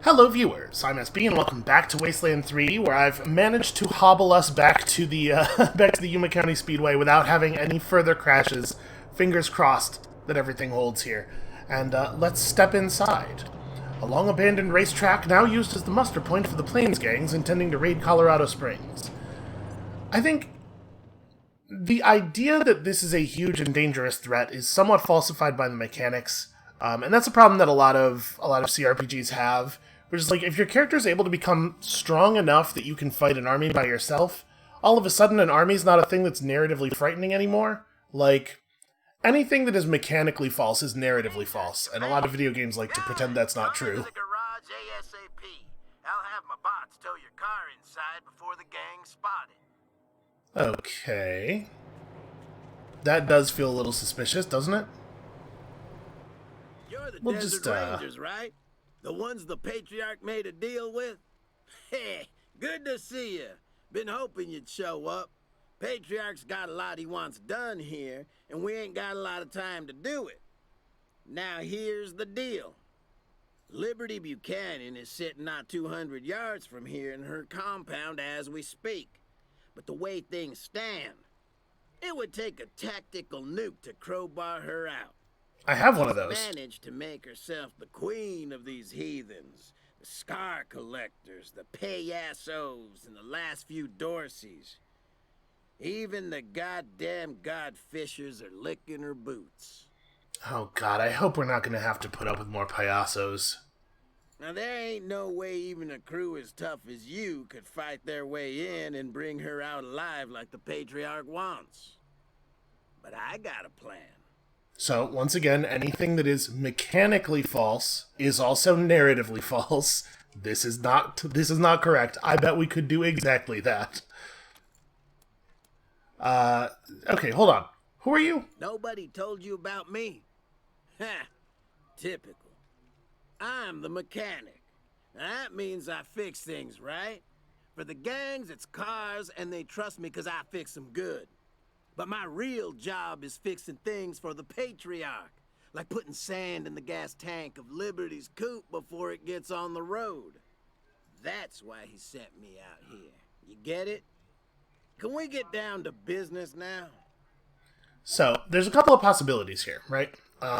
Hello viewers, I'm SB and welcome back to Wasteland 3, where I've managed to hobble us back to the back to the Yuma County Speedway without having any further crashes. Fingers crossed that everything holds here. And let's step inside. A long-abandoned racetrack now used as the muster point for the Plains gangs intending to raid Colorado Springs. I think the idea that this is a huge and dangerous threat is somewhat falsified by the mechanics, and that's a problem that a lot of CRPGs have. Which is like, if your character is able to become strong enough that you can fight an army by yourself, all of a sudden an army's not a thing that's narratively frightening anymore. Like, anything that is mechanically false is narratively false, and a lot of video games like to pretend that's not true. I'll have my bots tow your car inside before the gang's spotted. Okay. That does feel a little suspicious, doesn't it? You're the Desert Rangers, right? The ones the Patriarch made a deal with? Hey, good to see you. Been hoping you'd show up. Patriarch's got a lot he wants done here, and we ain't got a lot of time to do it. Now here's the deal. Liberty Buchanan is sitting not 200 yards from here in her compound as we speak. But the way things stand, it would take a tactical nuke to crowbar her out. I have one of those. Managed to make herself the queen of these heathens, the scar collectors, the payassos, and the last few Dorseys. Even the goddamn godfishers are licking her boots. Oh god, I hope we're not going to have to put up with more payassos. Now there ain't no way even a crew as tough as you could fight their way in and bring her out alive like the Patriarch wants. But I got a plan. So, once again, anything that is mechanically false is also narratively false. This is not correct. I bet we could do exactly that. Okay, hold on. Who are you? Nobody told you about me? Ha! Typical. I'm the mechanic. That means I fix things, right? For the gangs, it's cars, and they trust me because I fix them good. But my real job is fixing things for the Patriarch, like putting sand in the gas tank of Liberty's coupe before it gets on the road. That's why he sent me out here. You get it? Can we get down to business now? So, there's a couple of possibilities here, right?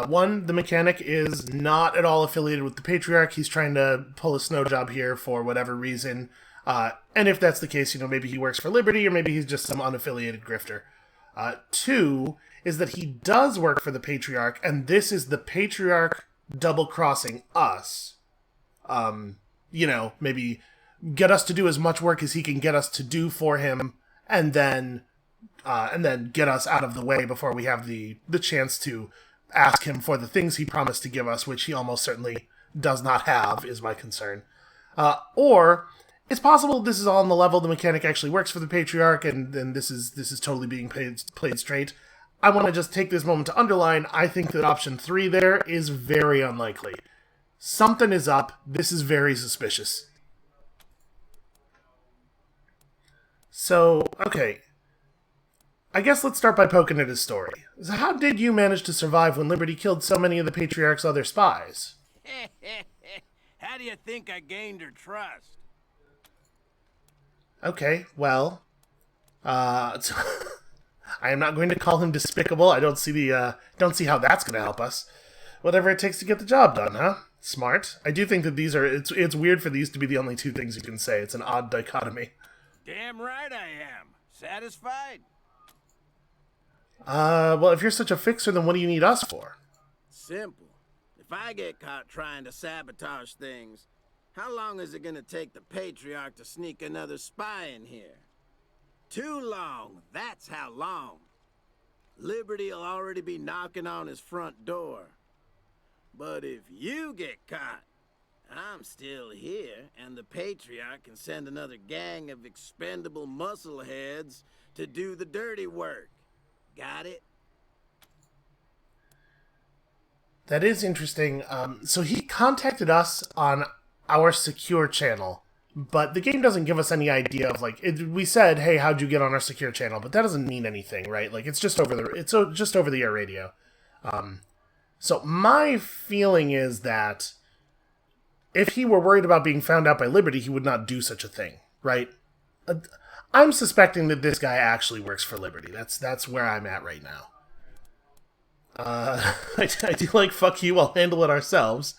One, the mechanic is not at all affiliated with the Patriarch. He's trying to pull a snow job here for whatever reason. And if that's the case, maybe he works for Liberty, or maybe he's just some unaffiliated grifter. Two is that he does work for the Patriarch, and this is the Patriarch double-crossing us. Maybe get us to do as much work as he can get us to do for him, and then get us out of the way before we have the chance to ask him for the things he promised to give us, which he almost certainly does not have, is my concern. Or it's possible this is all on the level the mechanic actually works for the Patriarch, and this is totally being played straight. I want to just take this moment to underline, I think that option 3 there is very unlikely. Something is up. This is very suspicious. So, okay. I guess let's start by poking at his story. So how did you manage to survive when Liberty killed so many of the Patriarch's other spies? How do you think I gained her trust? Okay, well, I am not going to call him despicable. I don't see how that's going to help us. Whatever it takes to get the job done, huh? Smart. I do think that it's weird for these to be the only two things you can say. It's an odd dichotomy. Damn right I am. Satisfied? Well, if you're such a fixer, then what do you need us for? Simple. If I get caught trying to sabotage things, how long is it gonna take the Patriarch to sneak another spy in here? Too long, that's how long. Liberty'll already be knocking on his front door. But if you get caught, I'm still here, and the Patriarch can send another gang of expendable muscleheads to do the dirty work. Got it? That is interesting. So he contacted us on our secure channel, but the game doesn't give us any idea of, like, we said, hey, how'd you get on our secure channel? But that doesn't mean anything, right? Like, it's just over the air radio. So my feeling is that if he were worried about being found out by Liberty, he would not do such a thing, right? I'm suspecting that this guy actually works for Liberty. That's where I'm at right now. I do like fuck you, I'll handle it ourselves.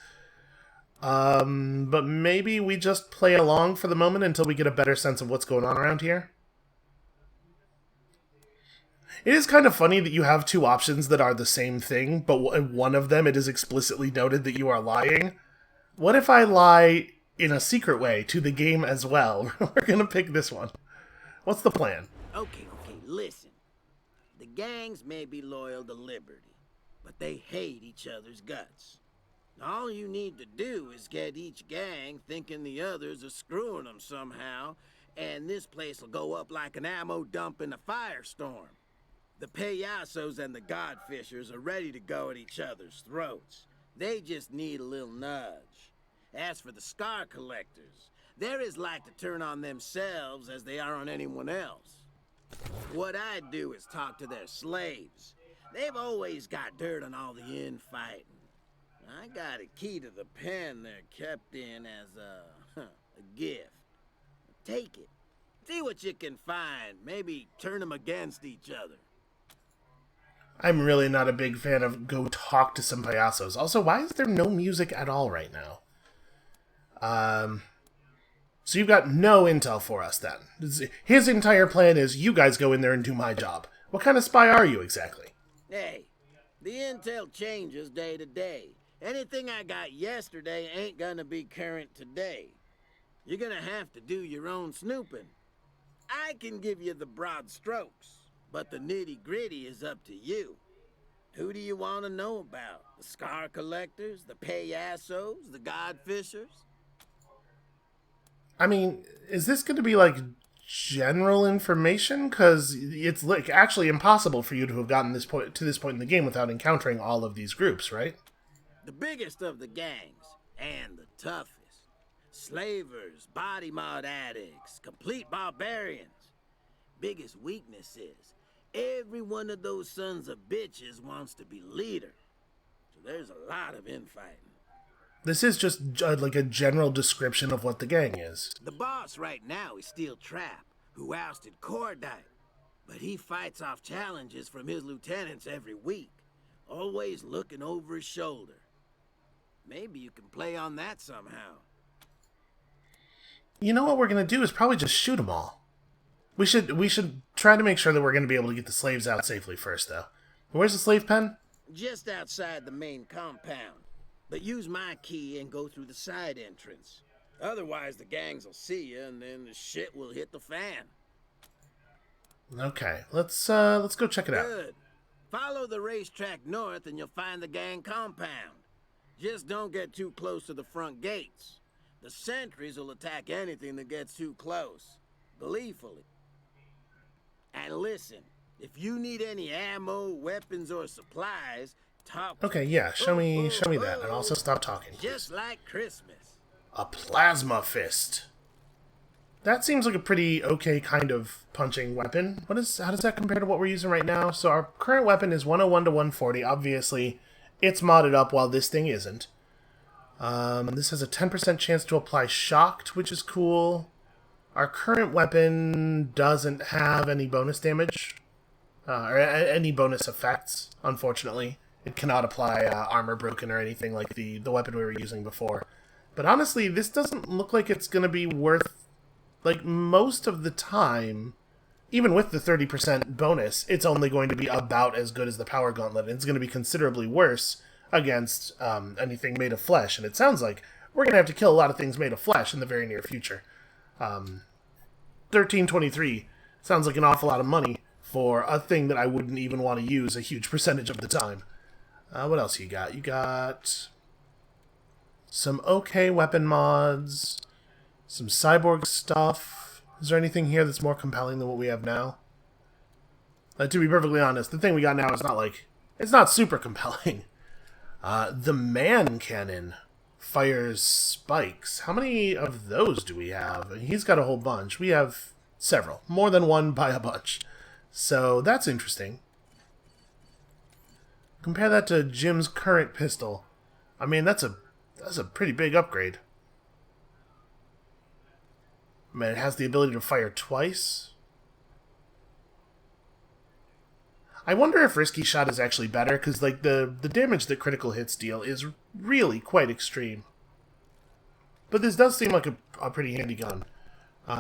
But maybe we just play along for the moment until we get a better sense of what's going on around here. It is kind of funny that you have two options that are the same thing, but in one of them it is explicitly noted that you are lying. What if I lie in a secret way to the game as well? We're gonna pick this one. What's the plan? Okay, listen. The gangs may be loyal to Liberty, but they hate each other's guts. All you need to do is get each gang thinking the others are screwing them somehow, and this place will go up like an ammo dump in a firestorm. The payasos and the godfishers are ready to go at each other's throats. They just need a little nudge. As for the scar collectors, they're as like to turn on themselves as they are on anyone else. What I do is talk to their slaves. They've always got dirt on all the infighting. I got a key to the pen they're kept in as a gift. Take it. See what you can find. Maybe turn them against each other. I'm really not a big fan of go talk to some payasos. Also, why is there no music at all right now? So you've got no intel for us then. His entire plan is you guys go in there and do my job. What kind of spy are you exactly? Hey, the intel changes day to day. Anything I got yesterday ain't gonna be current today. You're gonna have to do your own snooping. I can give you the broad strokes, but the nitty-gritty is up to you. Who do you want to know about? The scar collectors? The payasos? The godfishers? I mean, is this going to be, like, general information? Because it's, like, actually impossible for you to have gotten to this point in the game without encountering all of these groups, right? The biggest of the gangs, and the toughest. Slavers, body mod addicts, complete barbarians. Biggest weakness is, every one of those sons of bitches wants to be leader. So there's a lot of infighting. This is just like a general description of what the gang is. The boss right now is Steel Trap, who ousted Cordite. But he fights off challenges from his lieutenants every week, always looking over his shoulder. Maybe you can play on that somehow. You know what we're going to do is probably just shoot them all. We should try to make sure that we're going to be able to get the slaves out safely first, though. Where's the slave pen? Just outside the main compound. But use my key and go through the side entrance. Otherwise, the gangs will see you, and then the shit will hit the fan. Okay, let's go check it out. Good. Follow the racetrack north, and you'll find the gang compound. Just don't get too close to the front gates. The sentries will attack anything that gets too close. Gleefully. And listen, if you need any ammo, weapons, or supplies, talk. Okay, yeah, show me that, and also stop talking. Just like Christmas. A plasma fist. That seems like a pretty okay kind of punching weapon. How does that compare to what we're using right now? So our current weapon is 101 to 140. Obviously, it's modded up while this thing isn't. This has a 10% chance to apply shocked, which is cool. Our current weapon doesn't have any bonus damage, or any bonus effects, unfortunately. It cannot apply armor broken or anything like the weapon we were using before. But honestly, this doesn't look like it's going to be worth, like, most of the time, even with the 30% bonus, it's only going to be about as good as the Power Gauntlet, and it's going to be considerably worse against anything made of flesh. And it sounds like we're going to have to kill a lot of things made of flesh in the very near future. 1323 sounds like an awful lot of money for a thing that I wouldn't even want to use a huge percentage of the time. What else you got? You got some okay weapon mods, some cyborg stuff. Is there anything here that's more compelling than what we have now? To be perfectly honest, the thing we got now is it's not super compelling. The man cannon fires spikes. How many of those do we have? He's got a whole bunch. We have several. More than one by a bunch. So that's interesting. Compare that to Jim's current pistol. I mean, that's a pretty big upgrade. I mean, it has the ability to fire twice. I wonder if Risky Shot is actually better, because like the damage that critical hits deal is really quite extreme. But this does seem like a pretty handy gun.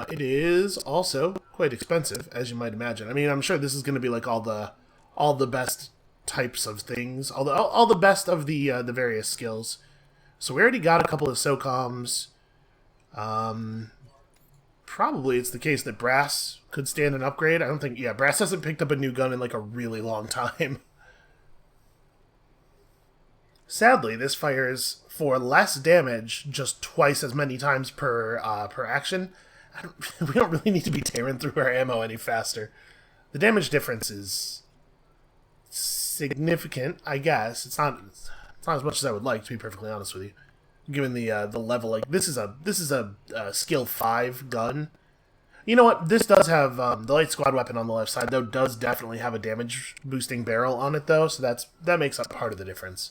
It is also quite expensive, as you might imagine. I mean, I'm sure this is going to be like all the best types of things, all the best of the various skills. So we already got a couple of SOCOMs. Probably it's the case that Brass could stand an upgrade. I don't think... Yeah, Brass hasn't picked up a new gun in like a really long time. Sadly, this fires for less damage, just twice as many times per action. We don't really need to be tearing through our ammo any faster. The damage difference is significant, I guess. It's not as much as I would like, to be perfectly honest with you. Given the level, like this is a skill 5 gun. You know what? This does have the light squad weapon on the left side, though. Does definitely have a damage boosting barrel on it, though. So that makes up part of the difference.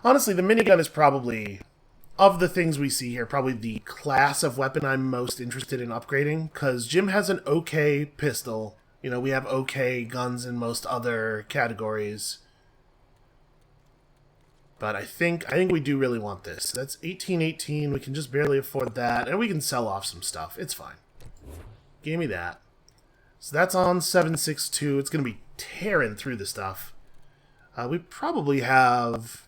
Honestly, the minigun is probably, of the things we see here, probably the class of weapon I'm most interested in upgrading. Because Jim has an okay pistol. You know, we have okay guns in most other categories. But I think we do really want this. That's 1818. We can just barely afford that. And we can sell off some stuff. It's fine. Give me that. So that's on 762. It's going to be tearing through the stuff. We probably have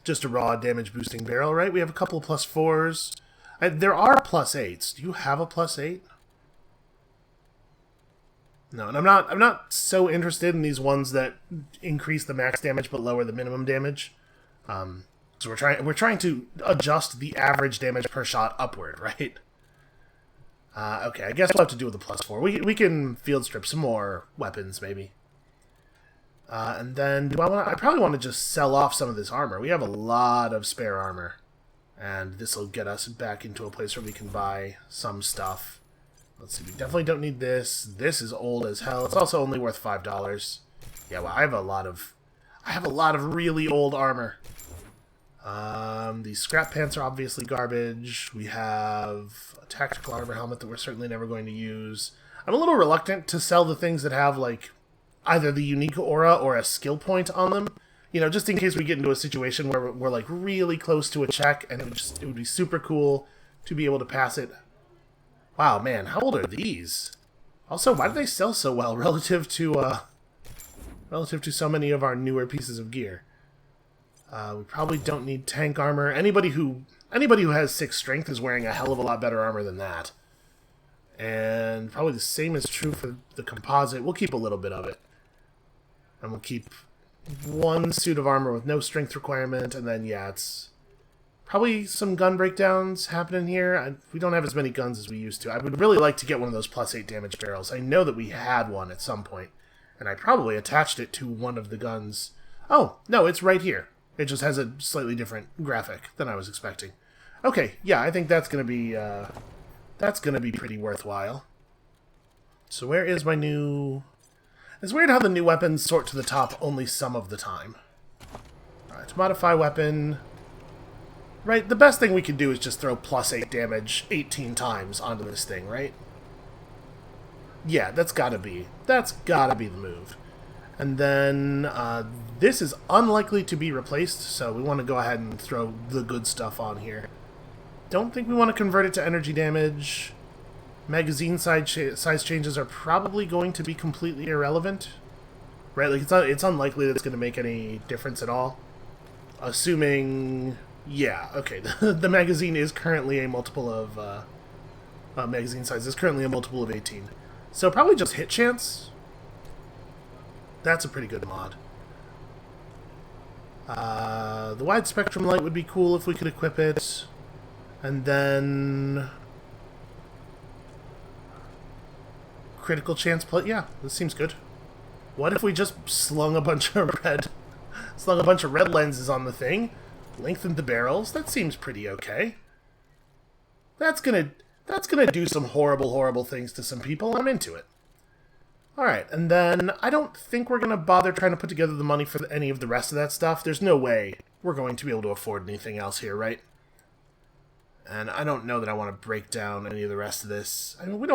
just a raw damage boosting barrel, right? We have a couple of +4s. There are +8s. Do you have a +8? No, and I'm not so interested in these ones that increase the max damage but lower the minimum damage. So we're trying to adjust the average damage per shot upward, right? Okay, I guess we'll have to do with the +4. We can field strip some more weapons, maybe. And then I probably want to just sell off some of this armor. We have a lot of spare armor, and this will get us back into a place where we can buy some stuff. Let's see, we definitely don't need this. This is old as hell. It's also only worth $5. Yeah, well, I have a lot of really old armor. These scrap pants are obviously garbage. We have a tactical armor helmet that we're certainly never going to use. I'm a little reluctant to sell the things that have, like, either the unique aura or a skill point on them. You know, just in case we get into a situation where we're like, really close to a check, and it would be super cool to be able to pass it. Wow, man, how old are these? Also, why do they sell so well relative to so many of our newer pieces of gear? We probably don't need tank armor. Anybody who has 6 strength is wearing a hell of a lot better armor than that. And probably the same is true for the composite. We'll keep a little bit of it. And we'll keep 1 suit of armor with no strength requirement, and then, yeah, it's probably some gun breakdowns happening here. We don't have as many guns as we used to. I would really like to get one of those +8 damage barrels. I know that we had one at some point, and I probably attached it to one of the guns. Oh, no, it's right here. It just has a slightly different graphic than I was expecting. Okay, yeah, I think that's gonna be pretty worthwhile. So where is my new... It's weird how the new weapons sort to the top only some of the time. Alright, to modify weapon... Right, the best thing we can do is just throw +8 damage 18 times onto this thing, right? Yeah, that's gotta be the move. And then, this is unlikely to be replaced, so we want to go ahead and throw the good stuff on here. Don't think we want to convert it to energy damage. Magazine size changes are probably going to be completely irrelevant. Right, like, it's unlikely that it's going to make any difference at all. Assuming... Yeah, okay, the magazine is currently a multiple of... magazine size is currently a multiple of 18. So probably just hit chance. That's a pretty good mod. The wide spectrum light would be cool if we could equip it. And then... Critical chance plate. Yeah, this seems good. What if we just slung a bunch of red lenses on the thing? Lengthened the barrels? That seems pretty okay. That's gonna do some horrible things to some people. I'm into it. Alright, and then I don't think we're going to bother trying to put together the money for any of the rest of that stuff. There's no way we're going to be able to afford anything else here, right? And I don't know that I want to break down any of the rest of this. I mean, we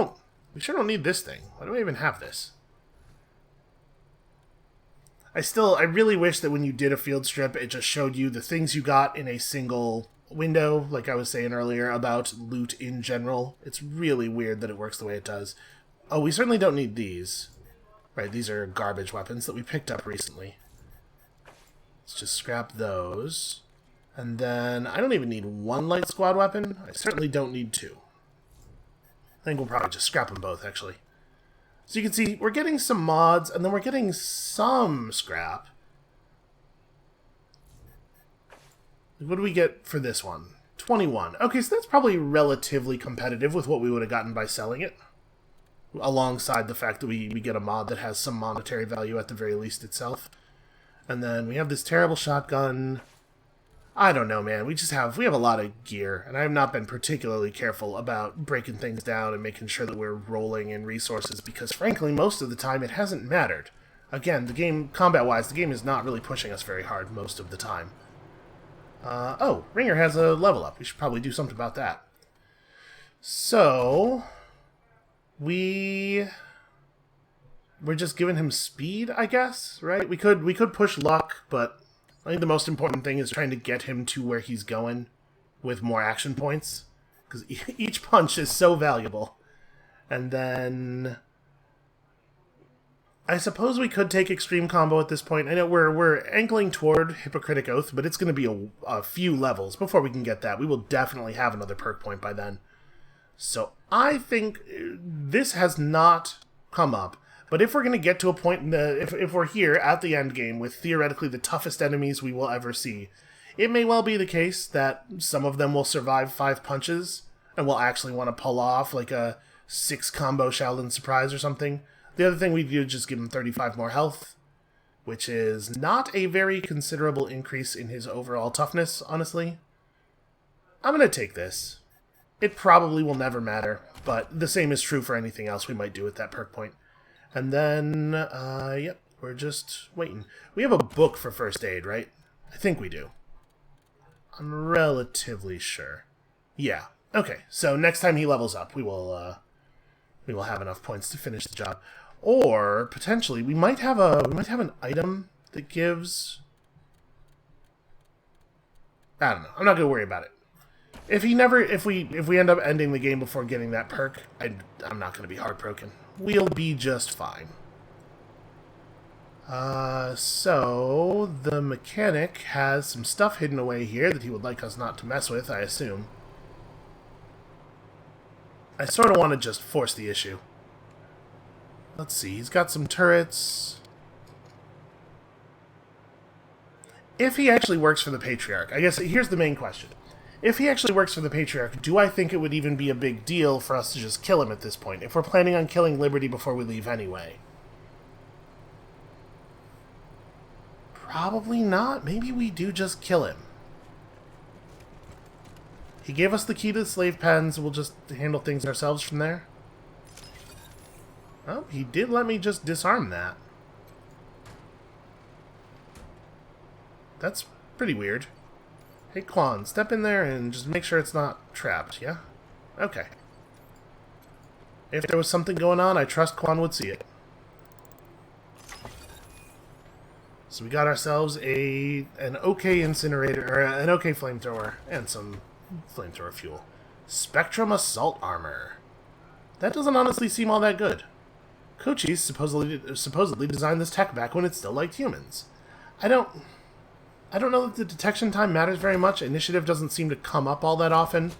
sure don't need this thing. Why do we even have this? I really wish that when you did a field strip, it just showed you the things you got in a single window, like I was saying earlier about loot in general. It's really weird that it works the way it does. Oh, we certainly don't need these. Right, these are garbage weapons that we picked up recently. Let's just scrap those. And then, I don't even need one light squad weapon. I certainly don't need two. I think we'll probably just scrap them both, actually. So you can see, we're getting some mods, and then we're getting some scrap. What do we get for this one? 21. Okay, so that's probably relatively competitive with what we would have gotten by selling it. Alongside the fact that we get a mod that has some monetary value at the very least itself. And then we have this terrible shotgun. I don't know, man. We have a lot of gear, and I have not been particularly careful about breaking things down and making sure that we're rolling in resources because, frankly, most of the time it hasn't mattered. Again, the game, combat-wise, the game is not really pushing us very hard most of the time. Oh, Ringer has a level up. We should probably do something about that. So, we're just giving him speed, I guess, right? We could push luck, but I think the most important thing is trying to get him to where he's going with more action points, because each punch is so valuable. And then I suppose we could take Extreme Combo at this point. I know we're ankling toward Hippocratic Oath, but it's going to be a few levels before we can get that. We will definitely have another perk point by then. So I think this has not come up. But if we're going to get to a point, if we're here at the end game with theoretically the toughest enemies we will ever see, it may well be the case that some of them will survive 5 punches and will actually want to pull off like a 6 combo Shaolin surprise or something. The other thing we do is just give him 35 more health, which is not a very considerable increase in his overall toughness, honestly. I'm going to take this. It probably will never matter, but the same is true for anything else we might do with that perk point. And then, yep, we're just waiting. We have a book for first aid, right? I think we do. I'm relatively sure. Yeah. Okay, so next time he levels up, we will have enough points to finish the job. Or, potentially, we might have an item that gives... I don't know. I'm not going to worry about it. If we end up ending the game before getting that perk, I'm not going to be heartbroken. We'll be just fine. So, the mechanic has some stuff hidden away here that he would like us not to mess with, I assume. I sort of want to just force the issue. Let's see, he's got some turrets. If he actually works for the Patriarch, I guess here's the main question. If he actually works for the Patriarch, do I think it would even be a big deal for us to just kill him at this point, if we're planning on killing Liberty before we leave anyway? Probably not. Maybe we do just kill him. He gave us the key to the slave pens, we'll just handle things ourselves from there. Oh, he did let me just disarm that. That's pretty weird. Hey, Quan, step in there and just make sure it's not trapped, yeah? Okay. If there was something going on, I trust Quan would see it. So we got ourselves an okay incinerator, or an okay flamethrower, and some flamethrower fuel. Spectrum Assault Armor. That doesn't honestly seem all that good. Cochise supposedly designed this tech back when it still liked humans. I don't know that the detection time matters very much. Initiative doesn't seem to come up all that often.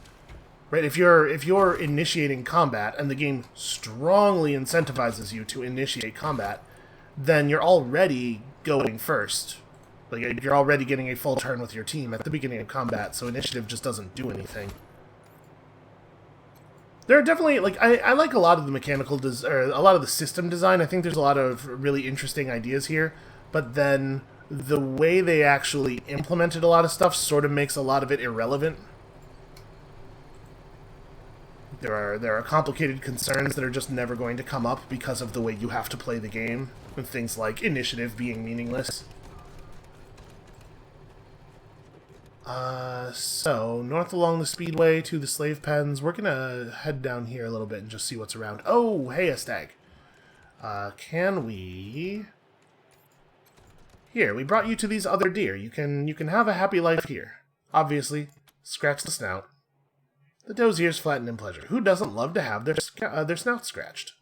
Right? If you're initiating combat and the game strongly incentivizes you to initiate combat, then you're already going first. Like, you're already getting a full turn with your team at the beginning of combat, so initiative just doesn't do anything. There are definitely, like, I like a lot of the mechanical, or a lot of the system design. I think there's a lot of really interesting ideas here, but then the way they actually implemented a lot of stuff sort of makes a lot of it irrelevant. There are complicated concerns that are just never going to come up because of the way you have to play the game, with things like initiative being meaningless. So, north along the speedway to the slave pens. We're gonna head down here a little bit and just see what's around. Oh, hey, a stag. Can we... Here, we brought you to these other deer. You can have a happy life here. Obviously, scratch the snout. The doe's ears flatten in pleasure. Who doesn't love to have their snout scratched?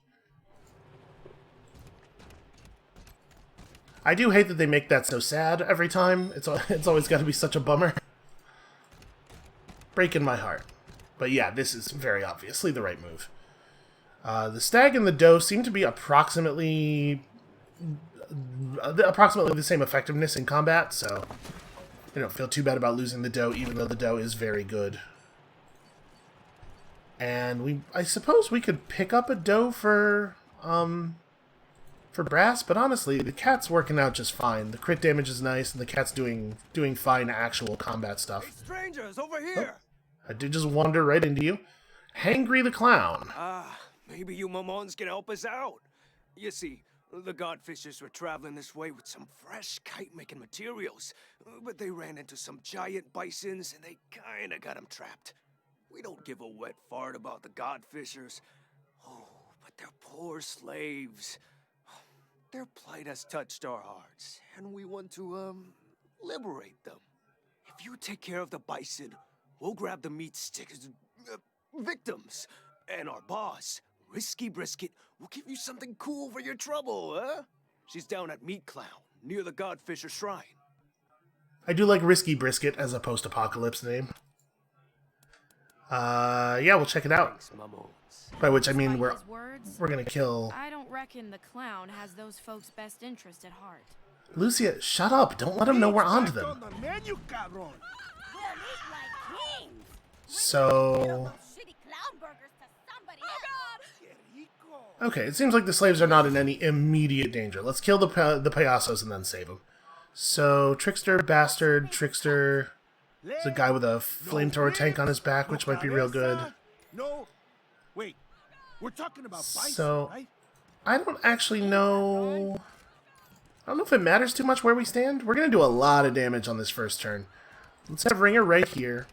I do hate that they make that so sad every time. It's always got to be such a bummer. Breaking my heart. But yeah, this is very obviously the right move. The stag and the doe seem to be approximately the same effectiveness in combat, so I don't feel too bad about losing the doe, even though the doe is very good. And I suppose we could pick up a doe for brass, but honestly, the cat's working out just fine. The crit damage is nice, and the cat's doing fine actual combat stuff. Hey, strangers, over here! Oh, I did just wander right into you. Hangry the Clown. Maybe you mamons can help us out. You see, the godfishers were traveling this way with some fresh kite-making materials, but they ran into some giant bisons, and they kinda got them trapped. We don't give a wet fart about the godfishers. Oh, but they're poor slaves. Their plight has touched our hearts, and we want to, liberate them. If you take care of the bison, we'll grab the meat stickers, victims, and our boss, Risky Brisket, will give you something cool for your trouble, huh? She's down at Meat Clown, near the Godfisher Shrine. I do like Risky Brisket as a post-apocalypse name. Yeah, we'll check it out. By which I mean we're gonna kill... I don't reckon the clown has those folks' best interest at heart. Lucia, shut up! Don't let them know we're onto them. So... Okay, it seems like the slaves are not in any immediate danger. Let's kill the payasos and then save them. So, Trickster, Bastard, Trickster... There's a guy with a flamethrower tank on his back, which might be real good. No, wait. We're talking about bison, so, right? I don't actually know... I don't know if it matters too much where we stand. We're going to do a lot of damage on this first turn. Let's have Ringer right here.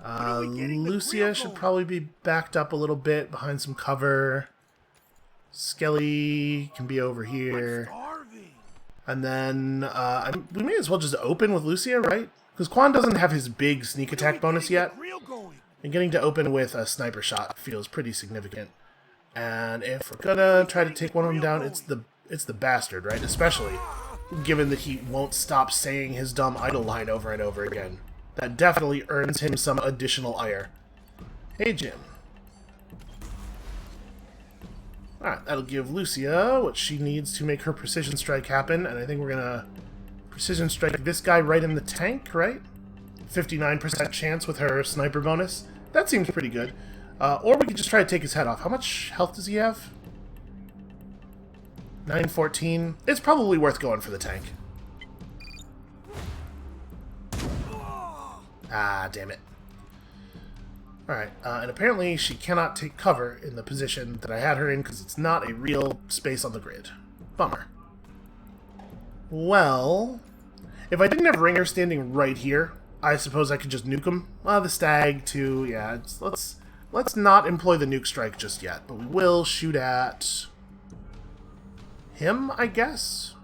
Lucia should probably be backed up a little bit behind some cover. Skelly can be over here. And then we may as well just open with Lucia, right? Because Quan doesn't have his big sneak attack bonus yet. And getting to open with a sniper shot feels pretty significant. And if we're gonna try to take one of them down, it's the bastard, right? Especially given that he won't stop saying his dumb idle line over and over again. That definitely earns him some additional ire. Hey, Jim. Alright, that'll give Lucia what she needs to make her precision strike happen, and I think we're gonna precision strike this guy right in the tank, right? 59% chance with her sniper bonus. That seems pretty good. Or we could just try to take his head off. How much health does he have? 914. It's probably worth going for the tank. Ah, damn it. Alright, and apparently she cannot take cover in the position that I had her in because it's not a real space on the grid. Bummer. Well, if I didn't have Ringer standing right here, I suppose I could just nuke him. The stag, too, yeah. Let's not employ the nuke strike just yet, but we will shoot at him, I guess?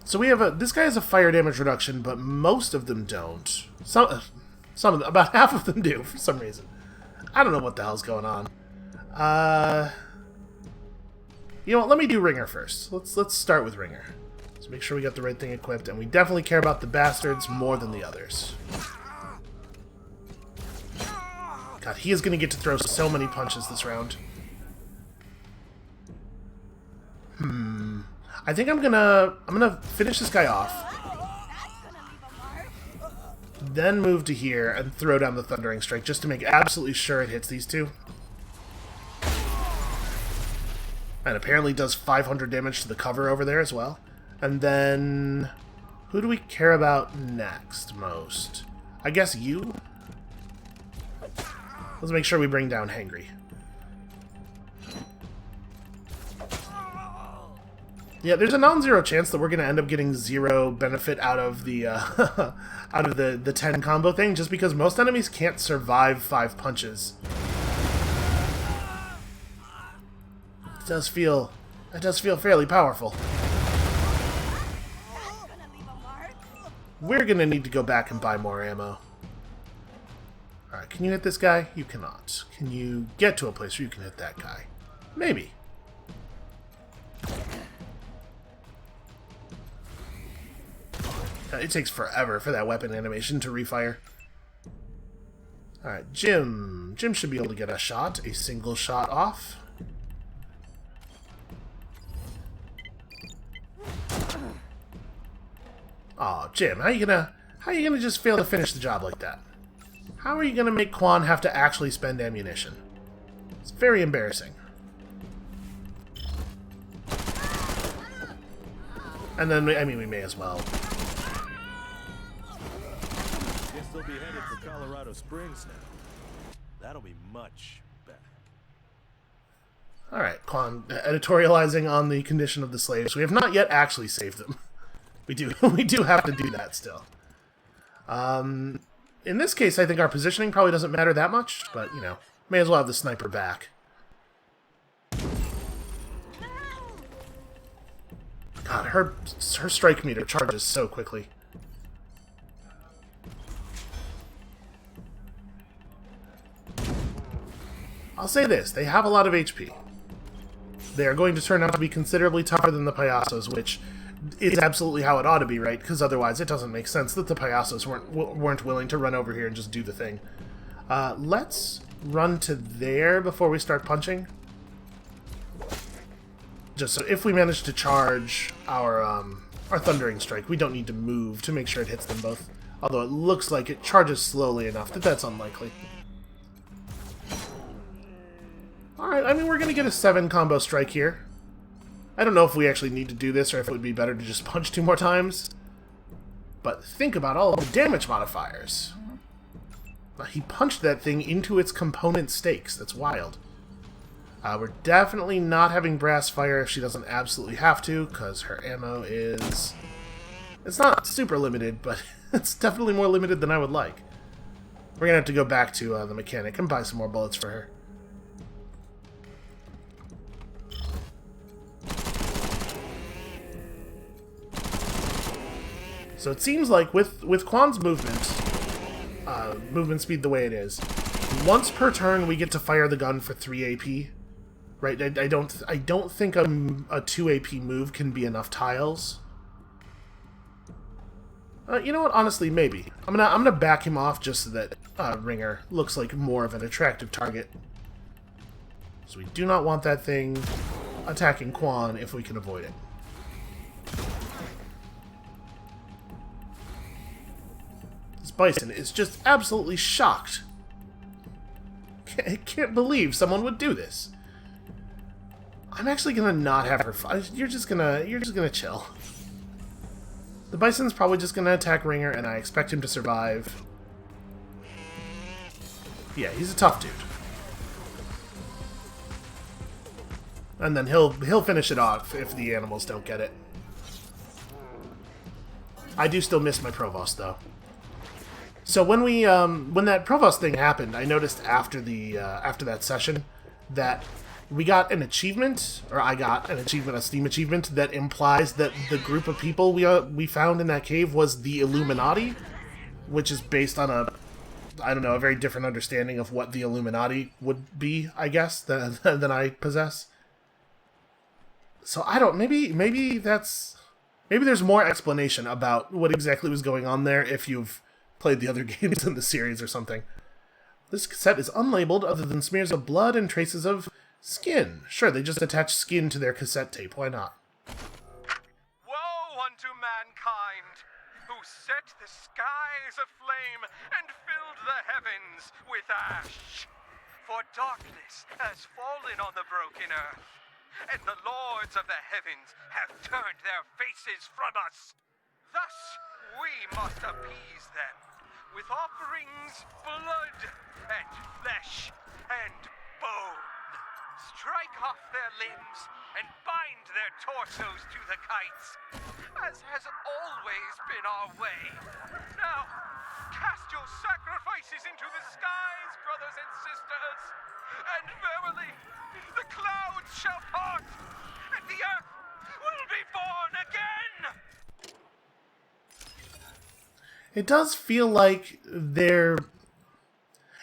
So we have this guy has a fire damage reduction, but most of them don't. Some of them, about half of them do, for some reason. I don't know what the hell's going on. You know what, let me do Ringer first. Let's start with Ringer. Let's make sure we got the right thing equipped, and we definitely care about the bastards more than the others. God, he is going to get to throw so many punches this round. I think I'm gonna finish this guy off. Then move to here and throw down the Thundering Strike just to make absolutely sure it hits these two. And apparently does 500 damage to the cover over there as well. And then... who do we care about next most? I guess you? Let's make sure we bring down Hangry. Yeah, there's a non-zero chance that we're going to end up getting zero benefit out of the out of the 10 combo thing, just because most enemies can't survive 5 punches. It does feel fairly powerful. We're going to need to go back and buy more ammo. Alright, can you hit this guy? You cannot. Can you get to a place where you can hit that guy? Maybe. It takes forever for that weapon animation to refire. Alright, Jim. Jim should be able to get a shot. A single shot off. Aw, Jim, how are you gonna just fail to finish the job like that? How are you gonna make Quan have to actually spend ammunition? It's very embarrassing. And then, I mean, we may as well. Guess they'll be headed for Colorado Springs now. That'll be much better. Alright, Quan editorializing on the condition of the slaves. We have not yet actually saved them. We do have to do that still. In this case, I think our positioning probably doesn't matter that much, but, you know, may as well have the sniper back. God, her strike meter charges so quickly. I'll say this, they have a lot of HP. They are going to turn out to be considerably tougher than the Payasos, which is absolutely how it ought to be, right? Because otherwise it doesn't make sense that the Payasos weren't willing to run over here and just do the thing. Let's run to there before we start punching. Just so if we manage to charge our Thundering Strike, we don't need to move to make sure it hits them both. Although it looks like it charges slowly enough that that's unlikely. Alright, I mean, we're going to get a 7 combo strike here. I don't know if we actually need to do this or if it would be better to just punch 2 more times. But think about all of the damage modifiers. He punched that thing into its component stakes. That's wild. We're definitely not having Brass Fire if she doesn't absolutely have to, because her ammo is... It's not super limited, but it's definitely more limited than I would like. We're going to have to go back to the mechanic and buy some more bullets for her. So it seems like with Quan's movement speed the way it is, once per turn we get to fire the gun for 3 AP. Right? I don't think a 2 AP move can be enough tiles. You know what? Honestly, maybe. I'm gonna back him off just so that Ringer looks like more of an attractive target. So we do not want that thing attacking Quan if we can avoid it. Bison is just absolutely shocked. I can't believe someone would do this. I'm actually gonna not have her fight. You're just gonna chill. The Bison's probably just gonna attack Ringer, and I expect him to survive. Yeah, he's a tough dude. And then he'll finish it off if the animals don't get it. I do still miss my Provost though. So when we when that Provost thing happened, I noticed after that session that we got an achievement, or I got an achievement, a Steam achievement that implies that the group of people we found in that cave was the Illuminati, which is based on a very different understanding of what the Illuminati would be, I guess, than I possess. So I don't. Maybe there's more explanation about what exactly was going on there if you've played the other games in the series or something. This cassette is unlabeled other than smears of blood and traces of skin. Sure, they just attach skin to their cassette tape. Why not? Woe unto mankind, who set the skies aflame and filled the heavens with ash. For darkness has fallen on the broken earth, and the lords of the heavens have turned their faces from us. Thus, we must appease them with offerings, blood, and flesh, and bone. strike off their limbs, and bind their torsos to the kites, as has always been our way. Now, cast your sacrifices into the skies, brothers and sisters, and verily, the clouds shall part, and the earth will be born again! It does feel like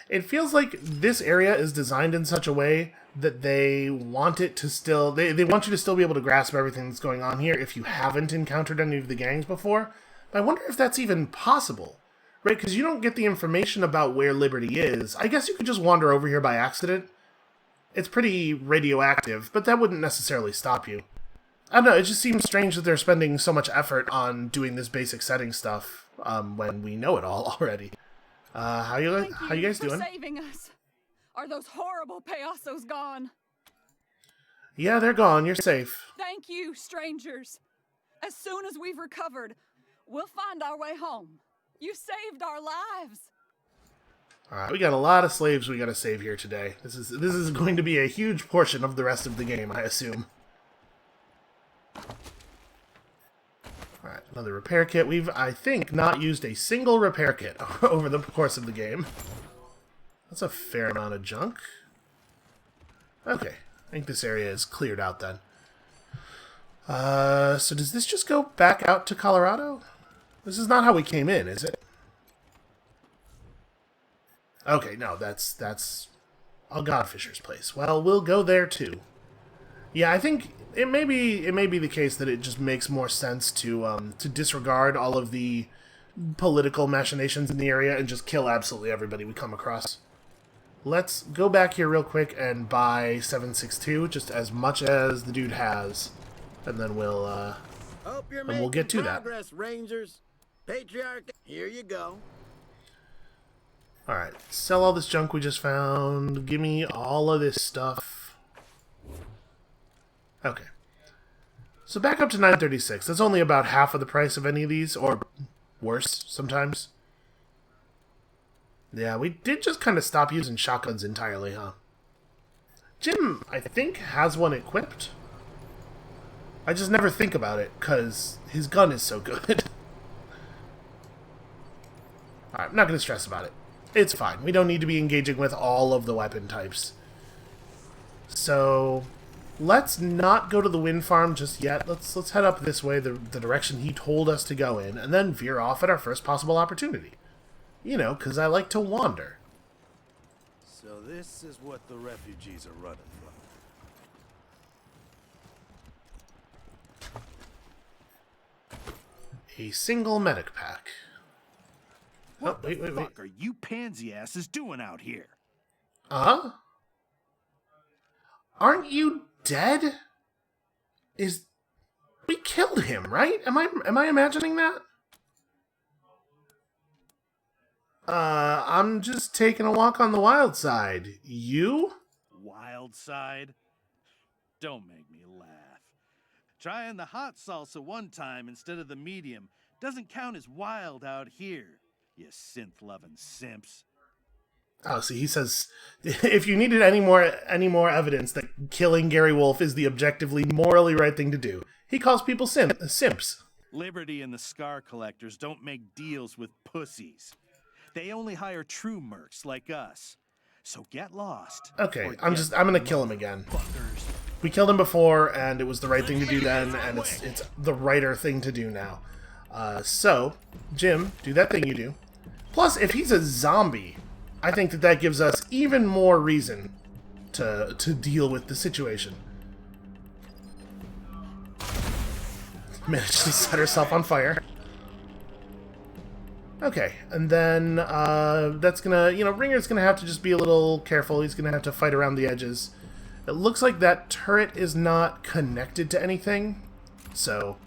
it feels like this area is designed in such a way that they want it to still... They want you to still be able to grasp everything that's going on here if you haven't encountered any of the gangs before. But I wonder if that's even possible, right? Because you don't get the information about where Liberty is. I guess you could just wander over here by accident. It's pretty radioactive, but that wouldn't necessarily stop you. I don't know, it just seems strange that they're spending so much effort on doing this basic setting stuff when we know it all already. How you guys doing? Saving us. Are those horrible payasos gone? Yeah, they're gone. You're safe. Thank you, strangers. As soon as we've recovered, we'll find our way home. You saved our lives. Alright, we got a lot of slaves we gotta save here today. This is going to be a huge portion of the rest of the game, I assume. Alright, another repair kit. We've, I think, not used a single repair kit over the course of the game. That's a fair amount of junk. Okay, I think this area is cleared out then. So does this just go back out to Colorado? This is not how we came in, is it? Okay, no, that's a Godfisher's place. Well, we'll go there too. Yeah, I think it may be the case that it just makes more sense to disregard all of the political machinations in the area and just kill absolutely everybody we come across. Let's go back here real quick and buy 762, just as much as the dude has, and then we'll get to that. Rangers. Patriarch, here you go. Alright, sell all this junk we just found. Give me all of this stuff. Okay. So back up to 936. That's only about half of the price of any of these, or worse sometimes. Yeah, we did just kind of stop using shotguns entirely, huh? Jim, I think, has one equipped. I just never think about it, because his gun is so good. Alright, I'm not going to stress about it. It's fine. We don't need to be engaging with all of the weapon types. So, let's not go to the wind farm just yet. Let's head up this way, the direction he told us to go in, and then veer off at our first possible opportunity. You know, because I like to wander. So this is what the refugees are running from. A single medic pack. What the fuck are you pansy asses doing out here? Huh? Aren't you dead? We killed him, right? Am I imagining that? I'm just taking a walk on the wild side. You? Wild side? Don't make me laugh. Trying the hot salsa one time instead of the medium doesn't count as wild out here, you synth-loving simps. Oh, see, he says, if you needed any more evidence that killing Gary Wolf is the objectively morally right thing to do, he calls people simps. Liberty and the Scar Collectors don't make deals with pussies. They only hire true mercs like us. So get lost. Okay, I'm gonna kill him again. We killed him before, and it was the right thing to do then, and it's the righter thing to do now. So, Jim, do that thing you do. Plus, if he's a zombie, I think that gives us even more reason to deal with the situation. Managed to set herself on fire. Okay, and then that's gonna, Ringer's gonna have to just be a little careful. He's gonna have to fight around the edges. It looks like that turret is not connected to anything, so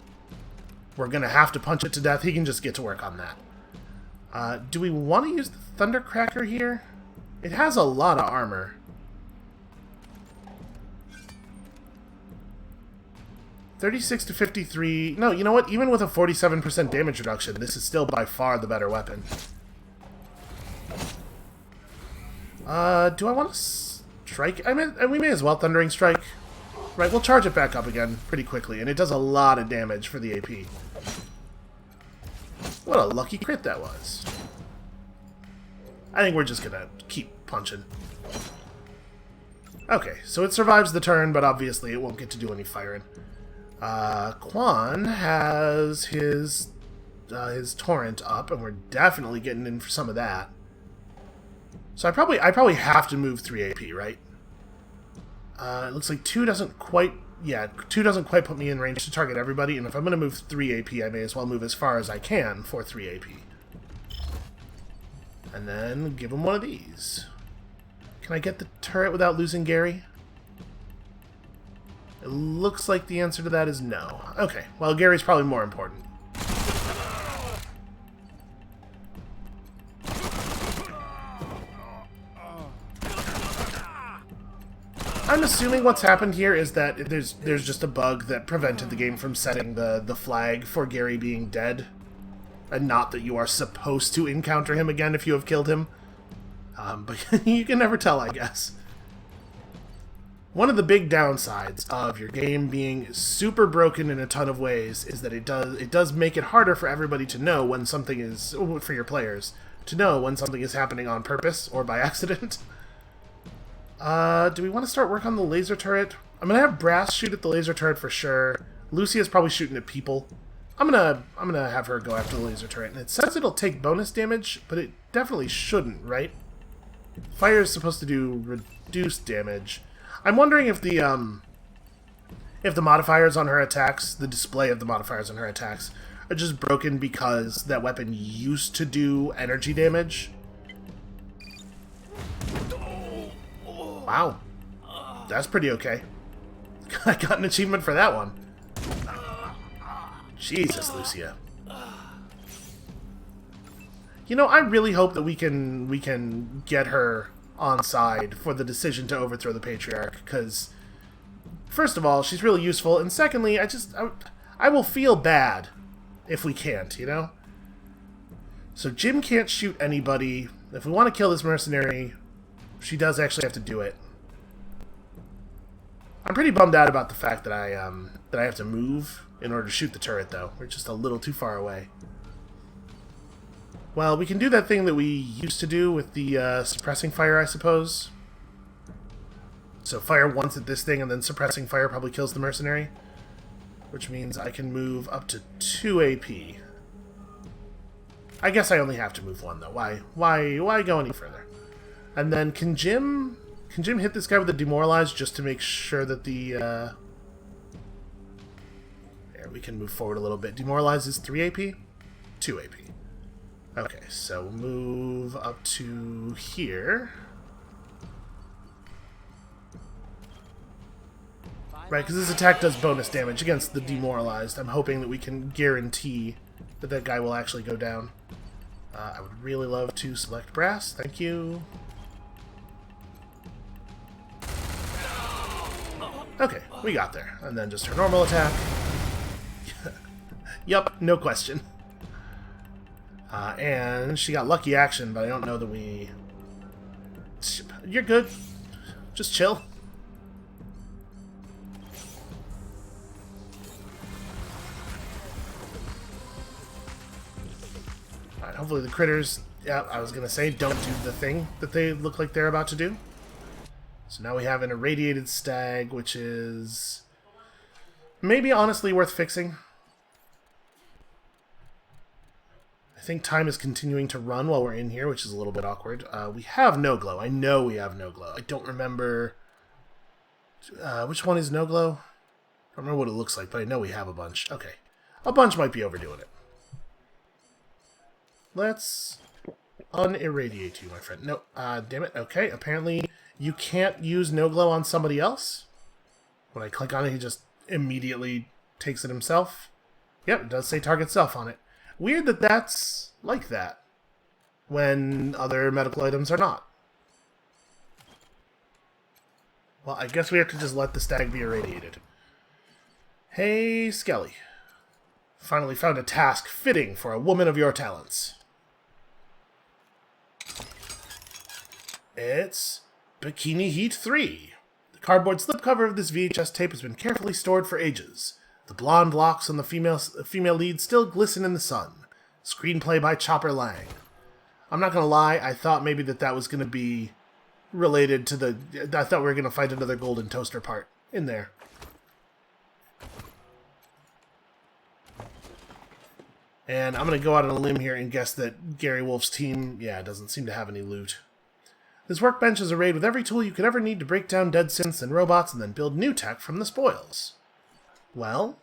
we're gonna have to punch it to death. He can just get to work on that. Do we want to use the Thundercracker here? It has a lot of armor. $36 to $53. No, you know what? Even with a 47% damage reduction, this is still by far the better weapon. Do I want to Strike? We may as well Thundering Strike. Right, we'll charge it back up again pretty quickly, and it does a lot of damage for the AP. What a lucky crit that was. I think we're just gonna keep punching. Okay, so it survives the turn, but obviously it won't get to do any firing. Quan has his torrent up, and we're definitely getting in for some of that. So I probably have to move 3 AP, right? It looks like 2 doesn't quite... Yeah, 2 doesn't quite put me in range to target everybody, and if I'm going to move 3 AP, I may as well move as far as I can for 3 AP. And then give him one of these. Can I get the turret without losing Gary? It looks like the answer to that is no. Okay, well, Gary's probably more important. I'm assuming what's happened here is that there's just a bug that prevented the game from setting the flag for Gary being dead, and not that you are supposed to encounter him again if you have killed him. But you can never tell, I guess. One of the big downsides of your game being super broken in a ton of ways is that it does make it harder for everybody to know when something is, for your players, to know when something is happening on purpose or by accident. Do we want to start work on the laser turret? I'm gonna have Brass shoot at the laser turret for sure. Lucia's probably shooting at people. I'm gonna have her go after the laser turret, and it says it'll take bonus damage, but it definitely shouldn't, right? Fire is supposed to do reduced damage. I'm wondering if the modifiers on her attacks, the display of the modifiers on her attacks, are just broken because that weapon used to do energy damage. Wow. That's pretty okay. I got an achievement for that one. Jesus, Lucia. You know, I really hope that we can get her on side for the decision to overthrow the Patriarch, because first of all, she's really useful, and secondly, I will feel bad if we can't, you know? So Jim can't shoot anybody. If we want to kill this mercenary, she does actually have to do it. I'm pretty bummed out about the fact that I have to move in order to shoot the turret, though. We're just a little too far away. Well, we can do that thing that we used to do with the suppressing fire, I suppose. So fire once at this thing, and then suppressing fire probably kills the mercenary. Which means I can move up to 2 AP. I guess I only have to move 1, though. Why go any further? And then can Jim hit this guy with the demoralize just to make sure that the... There, we can move forward a little bit. Demoralize is 3 AP? 2 AP. Okay, so we'll move up to here. Right, because this attack does bonus damage against the demoralized. I'm hoping that we can guarantee that that guy will actually go down. I would really love to select Brass. Thank you. Okay, we got there. And then just her normal attack. Yup, no question. And she got lucky action, but I don't know that we... You're good. Just chill. Alright, hopefully the critters... Yeah, I was gonna say, don't do the thing that they look like they're about to do. So now we have an irradiated stag, which is... maybe honestly worth fixing. I think time is continuing to run while we're in here, which is a little bit awkward. We have no glow. I know we have no glow. I don't remember... which one is no glow? I don't remember what it looks like, but I know we have a bunch. Okay. A bunch might be overdoing it. Let's unirradiate you, my friend. No, damn it. Okay, apparently you can't use no glow on somebody else. When I click on it, he just immediately takes it himself. Yep, it does say target self on it. Weird that that's like that when other medical items are not. Well, I guess we have to just let the stag be irradiated. Hey, Skelly. Finally found a task fitting for a woman of your talents. It's Bikini Heat 3. The cardboard slipcover of this VHS tape has been carefully stored for ages. The blonde locks on the female lead still glisten in the sun. Screenplay by Chopper Lang. I'm not gonna lie, I thought maybe that was gonna be related to the... I thought we were gonna find another golden toaster part in there. And I'm gonna go out on a limb here and guess that Gary Wolf's team, doesn't seem to have any loot. This workbench is arrayed with every tool you could ever need to break down dead synths and robots and then build new tech from the spoils. Well,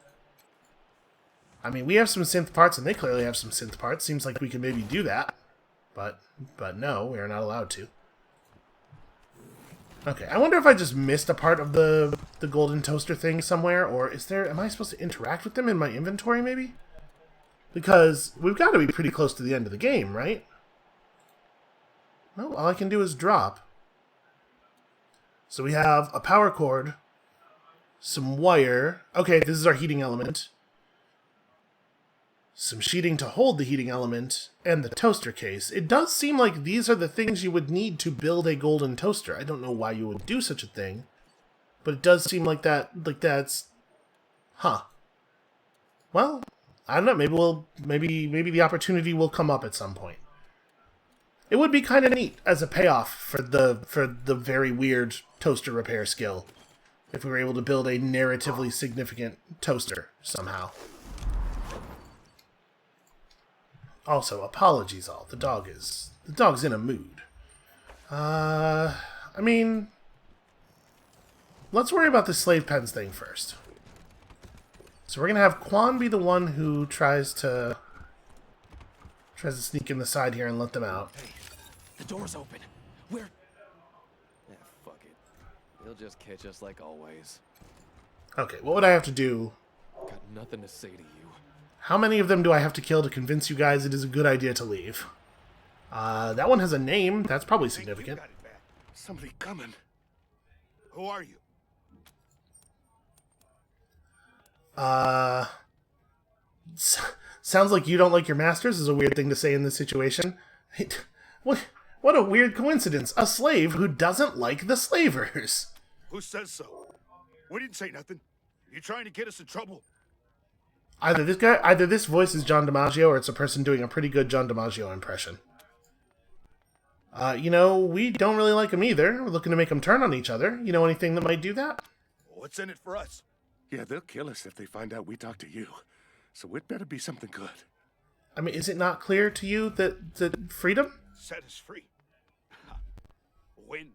I mean, we have some synth parts, and they clearly have some synth parts. Seems like we could maybe do that. But no, we are not allowed to. Okay, I wonder if I just missed a part of the golden toaster thing somewhere, or am I supposed to interact with them in my inventory, maybe? Because we've got to be pretty close to the end of the game, right? Well, all I can do is drop. So we have a power cord, some wire. Okay, this is our heating element. Some sheeting to hold the heating element, and the toaster case. It does seem like these are the things you would need to build a golden toaster. I don't know why you would do such a thing, but it does seem like that's... Huh. Well, I don't know, maybe the opportunity will come up at some point. It would be kind of neat as a payoff for the very weird toaster repair skill, if we were able to build a narratively significant toaster somehow. Also, apologies all. The dog's in a mood. I mean, let's worry about the slave pens thing first. So we're gonna have Quan be the one who tries to sneak in the side here and let them out. Hey, the door's open. We're... Yeah, fuck it. He'll just catch us like always. Okay, what would I have to do? Got nothing to say to you. How many of them do I have to kill to convince you guys it is a good idea to leave? That one has a name. That's probably significant. You got it back. Somebody coming. Who are you? Sounds like you don't like your masters is a weird thing to say in this situation. What a weird coincidence. A slave who doesn't like the slavers. Who says so? We didn't say nothing. You trying to get us in trouble? Either this voice is John DiMaggio, or it's a person doing a pretty good John DiMaggio impression. We don't really like them either. We're looking to make them turn on each other. You know anything that might do that? What's in it for us? Yeah, they'll kill us if they find out we talk to you. So it better be something good. I mean, is it not clear to you that freedom? Set us free. When?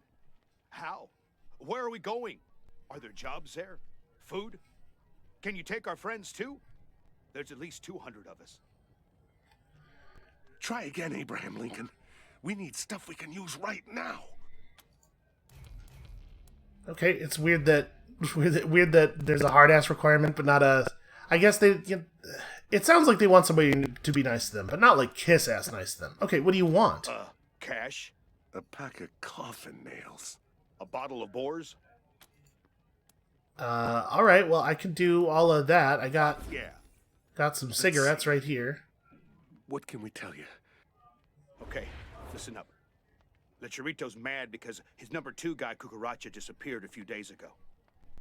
How? Where are we going? Are there jobs there? Food? Can you take our friends too? There's at least 200 of us. Try again, Abraham Lincoln. We need stuff we can use right now. Okay, it's weird that there's a hard-ass requirement, but not a... I guess it sounds like they want somebody to be nice to them, but not like kiss-ass nice to them. Okay, what do you want? Cash. A pack of coffin nails. A bottle of Boars. Alright, well, I can do all of that. I got some cigarettes right here. What can we tell you? Okay, listen up. Lecherito's mad because his number 2 guy, Cucaracha, disappeared a few days ago.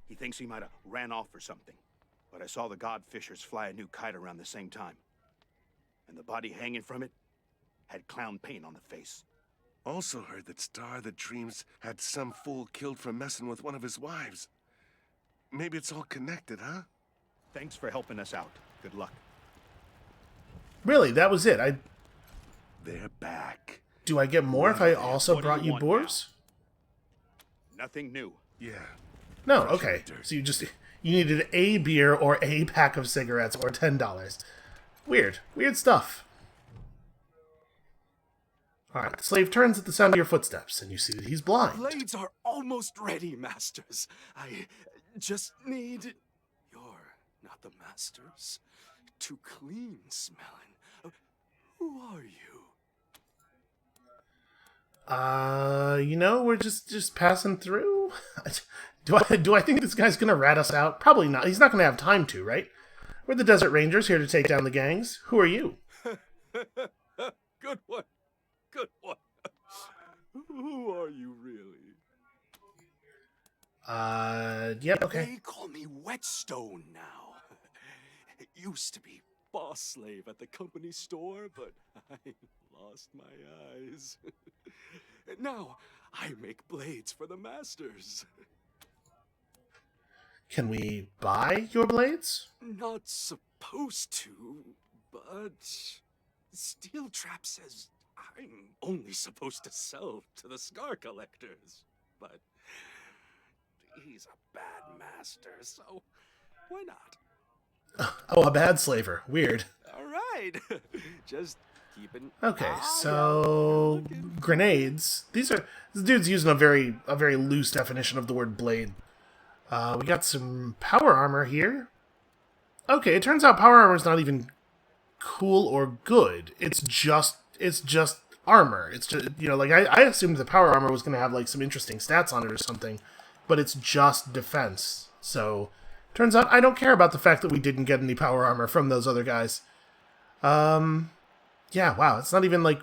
He thinks he might have ran off or something. But I saw the Godfishers fly a new kite around the same time. And the body hanging from it had clown paint on the face. Also heard that Star the Dreams had some fool killed for messing with one of his wives. Maybe it's all connected, huh? Thanks for helping us out. Good luck. Really, that was it. They're back. Do I get more if I also brought you boars? Nothing new. Yeah. No, okay. So you needed a beer or a pack of cigarettes or $10. Weird stuff. Alright, the slave turns at the sound of your footsteps, and you see that he's blind. Blades are almost ready, masters. I just need... You're not the masters. Too clean smelling. Who are you? We're just passing through. Do I think this guy's gonna rat us out? Probably not. He's not gonna have time to, right? We're the Desert Rangers here to take down the gangs. Who are you? Good one. Good one. Who are you really? Yep, okay. They call me Whetstone now. It used to be boss slave at the company store, but I lost my eyes. Now I make blades for the masters. Can we buy your blades? Not supposed to, but Steel Trap says I'm only supposed to sell to the scar collectors. But he's a bad master, so why not? Oh, a bad slaver. Weird. All right. Just keep an Okay, eye so grenades. This dude's using a very loose definition of the word blade. We got some power armor here. Okay, it turns out power armor is not even cool or good. It's just armor. It's just, you know, like I assumed the power armor was going to have like some interesting stats on it or something, but it's just defense. So turns out I don't care about the fact that we didn't get any power armor from those other guys. Yeah, wow, it's not even like...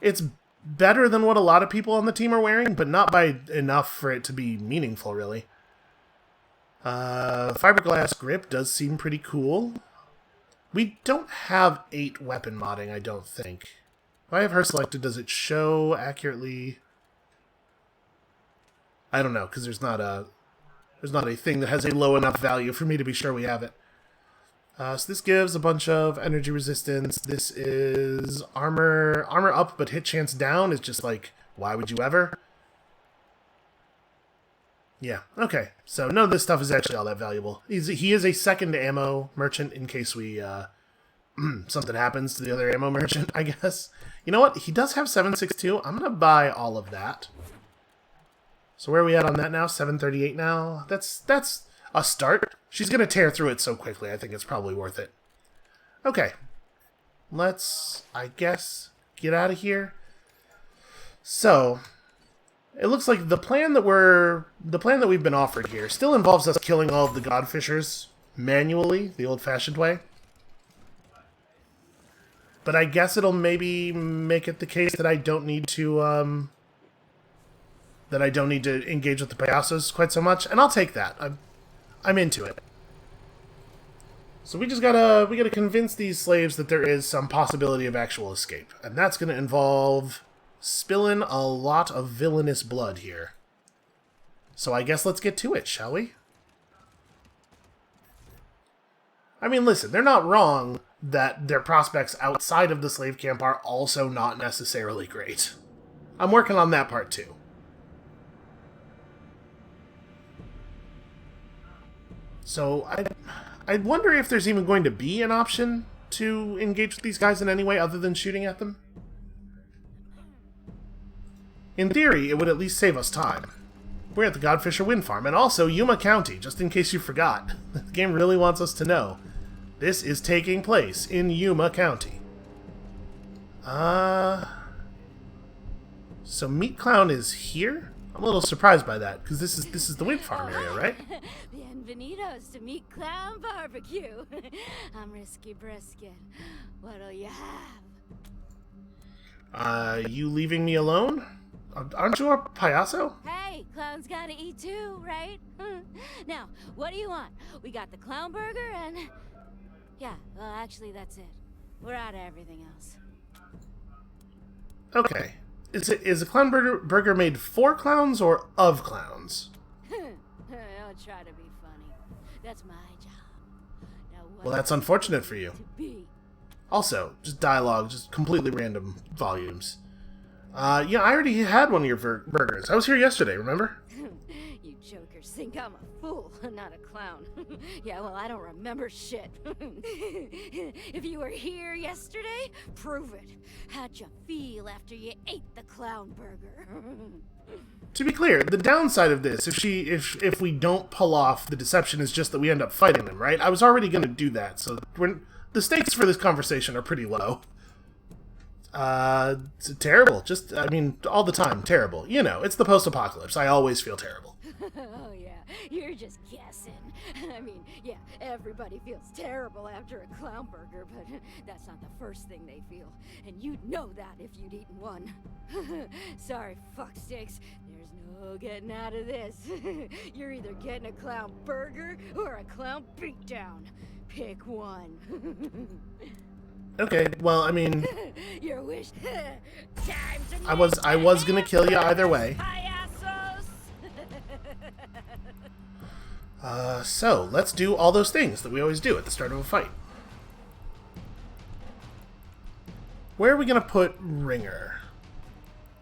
It's better than what a lot of people on the team are wearing, but not by enough for it to be meaningful, really. Fiberglass grip does seem pretty cool. We don't have 8 weapon modding, I don't think. If I have her selected, does it show accurately? I don't know, because there's not a thing that has a low enough value for me to be sure we have it. So this gives a bunch of energy resistance. This is armor up, but hit chance down is just like, why would you ever? Yeah, okay. So none of this stuff is actually all that valuable. He is a second ammo merchant in case we something happens to the other ammo merchant, I guess. You know what? He does have 7.62. I'm gonna buy all of that. So where are we at on that now? 738 now. That's a start. She's going to tear through it so quickly, I think it's probably worth it. Okay. Let's, I guess, get out of here. So, it looks like the plan that we've been offered here still involves us killing all of the Godfishers manually, the old-fashioned way. But I guess it'll maybe make it the case that I don't need to engage with the payasos quite so much, and I'll take that. I'm into it. So we gotta convince these slaves that there is some possibility of actual escape, and that's gonna involve spilling a lot of villainous blood here. So I guess let's get to it, shall we? I mean, listen, they're not wrong that their prospects outside of the slave camp are also not necessarily great. I'm working on that part too. So, I wonder if there's even going to be an option to engage with these guys in any way other than shooting at them. In theory, it would at least save us time. We're at the Godfisher Wind Farm, and also Yuma County, just in case you forgot. The game really wants us to know. This is taking place in Yuma County. So Meat Clown is here? I'm a little surprised by that, because this is the wind farm area, right? Bienvenidos to Meat Clown Barbecue. I'm Risky Brisket. What'll you have? You leaving me alone? Aren't you a payaso? Hey, clowns gotta eat too, right? Now, what do you want? We got the clown burger and... Yeah, well, actually, that's it. We're out of everything else. Okay. Is a clown burger made for clowns or of clowns? Don't try to be funny. That's my job. Now, Well, that's unfortunate for you. Also, just dialogue, just completely random volumes. Yeah, I already had one of your burgers. I was here yesterday, remember? You jokers think I'm a fool, not a clown. Yeah, well, I don't remember shit. If you were here yesterday, prove it. How'd you feel after you ate the clown burger? To be clear, the downside of this, if we don't pull off the deception, is just that we end up fighting them, right? I was already going to do that, so the stakes for this conversation are pretty low. It's terrible. Just, I mean, all the time, terrible. You know, it's the post-apocalypse. I always feel terrible. Oh, yeah, you're just guessing. I mean, yeah, everybody feels terrible after a clown burger, but that's not the first thing they feel. And you'd know that if you'd eaten one. Sorry, fucksticks. There's no getting out of this. You're either getting a clown burger or a clown beatdown. Pick one. Okay, well, I mean, Your wish. Time to I was gonna kill you either way. So let's do all those things that we always do at the start of a fight. Where are we gonna put Ringer?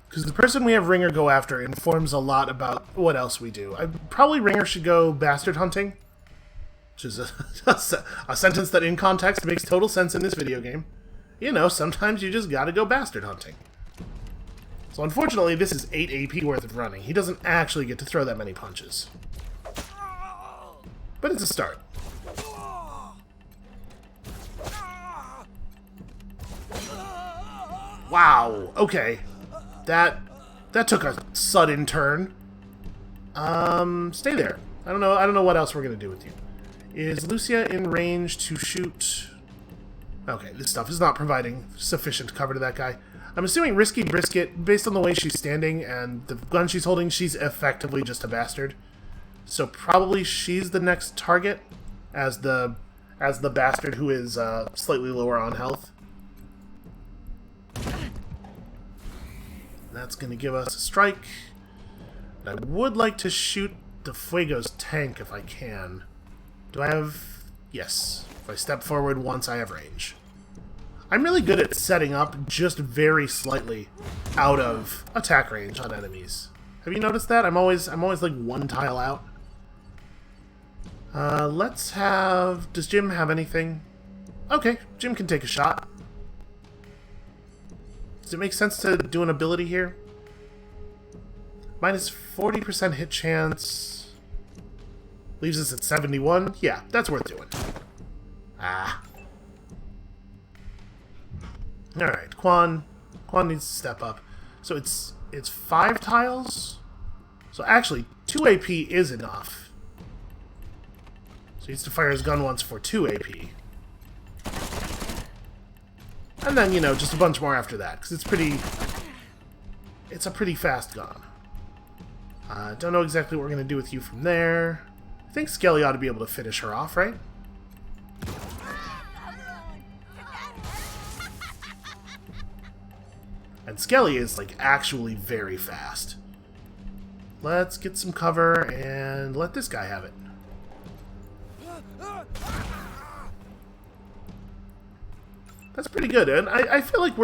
Because the person we have Ringer go after informs a lot about what else we do. Probably Ringer should go bastard hunting, which is a sentence that in context makes total sense in this video game. You know, sometimes you just gotta go bastard hunting. So unfortunately, this is 8 AP worth of running. He doesn't actually get to throw that many punches. But it's a start. Wow, okay. That took a sudden turn. Stay there. I don't know what else we're gonna do with you. Is Lucia in range to shoot? Okay, this stuff is not providing sufficient cover to that guy. I'm assuming Risky Brisket, based on the way she's standing and the gun she's holding, she's effectively just a bastard. So probably she's the next target as the bastard who is slightly lower on health. That's going to give us a strike. I would like to shoot the Fuego's tank if I can. Do I have... Yes. If I step forward once, I have range. I'm really good at setting up just very slightly out of attack range on enemies. Have you noticed that? I'm always like one tile out. Let's have... Does Jim have anything? Okay, Jim can take a shot. Does it make sense to do an ability here? Minus 40% hit chance. Leaves us at 71. Yeah, that's worth doing. Ah. Alright, Quan needs to step up. So it's 5 tiles? So actually, 2 AP is enough. So he needs to fire his gun once for 2 AP. And then, you know, just a bunch more after that, because it's a pretty fast gun. Don't know exactly what we're going to do with you from there. I think Skelly ought to be able to finish her off, right? And Skelly is, like, actually very fast. Let's get some cover and let this guy have it. That's pretty good, and I feel like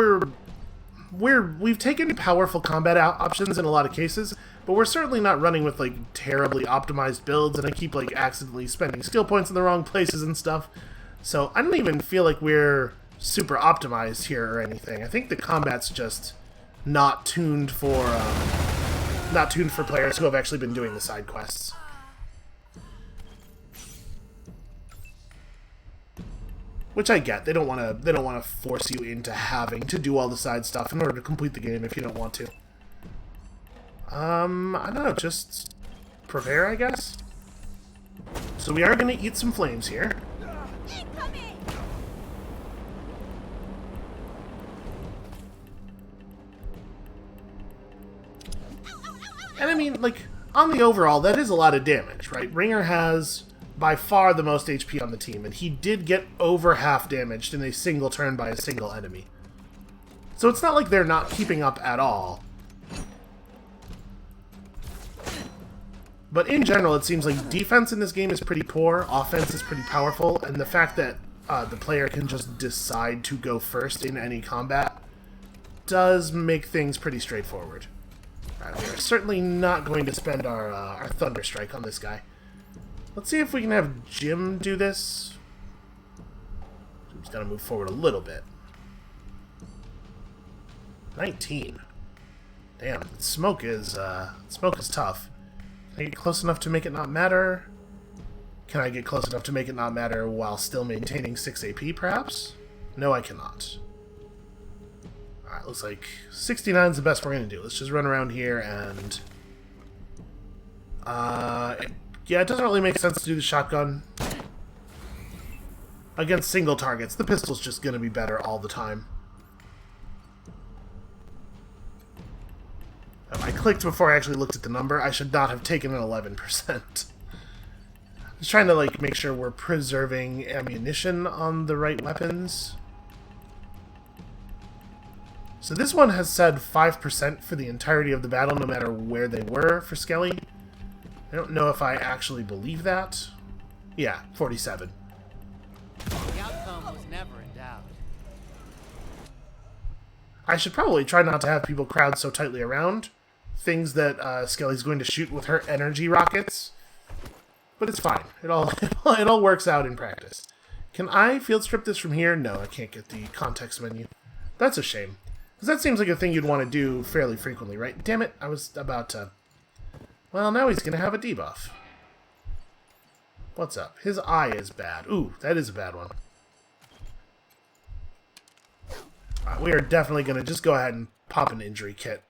we've taken powerful combat options in a lot of cases, but we're certainly not running with, like, terribly optimized builds, and I keep, like, accidentally spending skill points in the wrong places and stuff. So I don't even feel like we're super optimized here or anything. I think the combat's just not tuned for players who have actually been doing the side quests. Which I get. They don't want to force you into having to do all the side stuff in order to complete the game if you don't want to. I don't know, just prepare, I guess. So we are going to eat some flames here. And I mean, like, on the overall, that is a lot of damage, right? Ringer has by far the most HP on the team, and he did get over half damaged in a single turn by a single enemy. So it's not like they're not keeping up at all. But in general, it seems like defense in this game is pretty poor, offense is pretty powerful, and the fact that the player can just decide to go first in any combat does make things pretty straightforward. Alright, we are certainly not going to spend our Thunder Strike on this guy. Let's see if we can have Jim do this. Jim's got to move forward a little bit. 19. Damn, smoke is tough. Can I get close enough to make it not matter? Can I get close enough to make it not matter while still maintaining 6 AP, perhaps? No, I cannot. Alright, looks like 69 is the best we're going to do. Let's just run around here and... Yeah, it doesn't really make sense to do the shotgun against single targets. The pistol's just going to be better all the time. I clicked before I actually looked at the number. I should not have taken an 11%. Just trying to, like, make sure we're preserving ammunition on the right weapons. So this one has said 5% for the entirety of the battle, no matter where they were for Skelly. I don't know if I actually believe that. Yeah, 47. The outcome was never in doubt. I should probably try not to have people crowd so tightly around things that Skelly's going to shoot with her energy rockets. But it's fine. It all works out in practice. Can I field strip this from here? No, I can't get the context menu. That's a shame. Because that seems like a thing you'd want to do fairly frequently, right? Damn it, I was about to... Well, now he's going to have a debuff. What's up? His eye is bad. Ooh, that is a bad one. We are definitely going to just go ahead and pop an injury kit.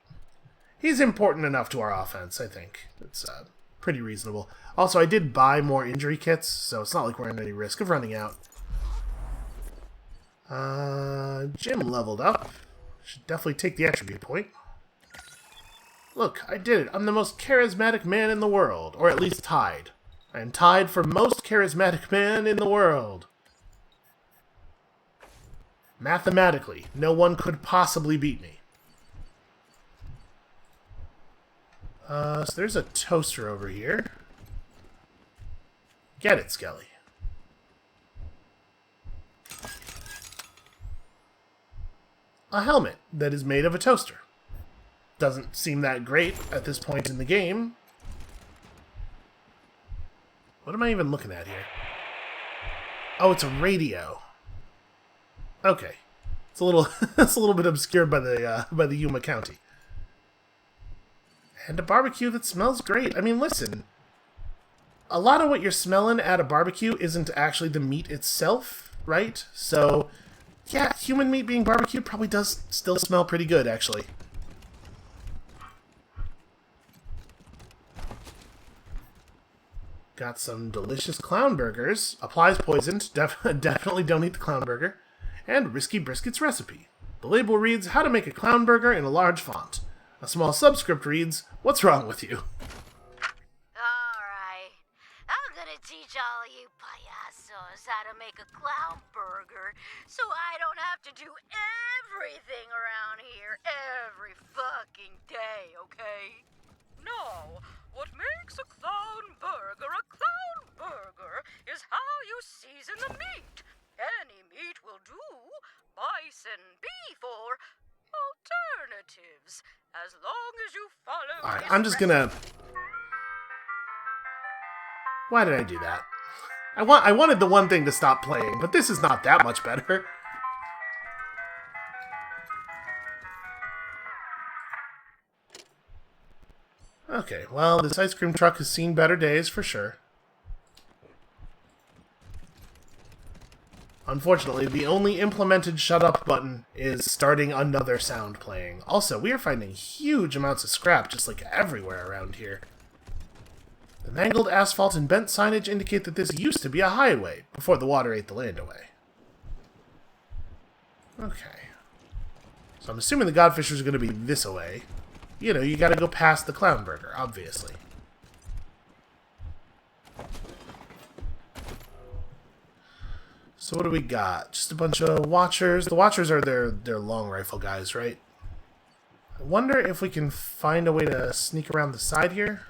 He's important enough to our offense, I think. It's pretty reasonable. Also, I did buy more injury kits, so it's not like we're in any risk of running out. Jim leveled up. Should definitely take the attribute point. Look, I did it. I'm the most charismatic man in the world. Or at least tied. I am tied for most charismatic man in the world. Mathematically, no one could possibly beat me. So there's a toaster over here. Get it, Skelly. A helmet that is made of a toaster. Doesn't seem that great at this point in the game. What am I even looking at here? Oh, it's a radio. Okay. It's a little it's a little bit obscured by the Yuma County. And a barbecue that smells great. I mean, listen. A lot of what you're smelling at a barbecue isn't actually the meat itself, right? So, yeah, human meat being barbecued probably does still smell pretty good, actually. Got some delicious clown burgers. Applies poisoned. Definitely don't eat the clown burger. And Risky Brisket's recipe. The label reads, how to make a clown burger in a large font. A small subscript reads, what's wrong with you? Alright. I'm gonna teach all you payasos how to make a clown burger so I don't have to do everything around here every fucking day, okay? No, what makes a clown burger is how you season the meat. Any meat will do. Bison, beef, or alternatives. As long as you follow. Alright, I'm just gonna... Why did I do that? I wanted the one thing to stop playing, but this is not that much better. Okay, well, this ice cream truck has seen better days for sure. Unfortunately, the only implemented shut up button is starting another sound playing. Also, we are finding huge amounts of scrap just like everywhere around here. The mangled asphalt and bent signage indicate that this used to be a highway before the water ate the land away. Okay. So I'm assuming the Godfishers are going to be this away. You know, you gotta go past the clown burger, obviously. So what do we got? Just a bunch of Watchers. The Watchers are their long rifle guys, right? I wonder if we can find a way to sneak around the side here.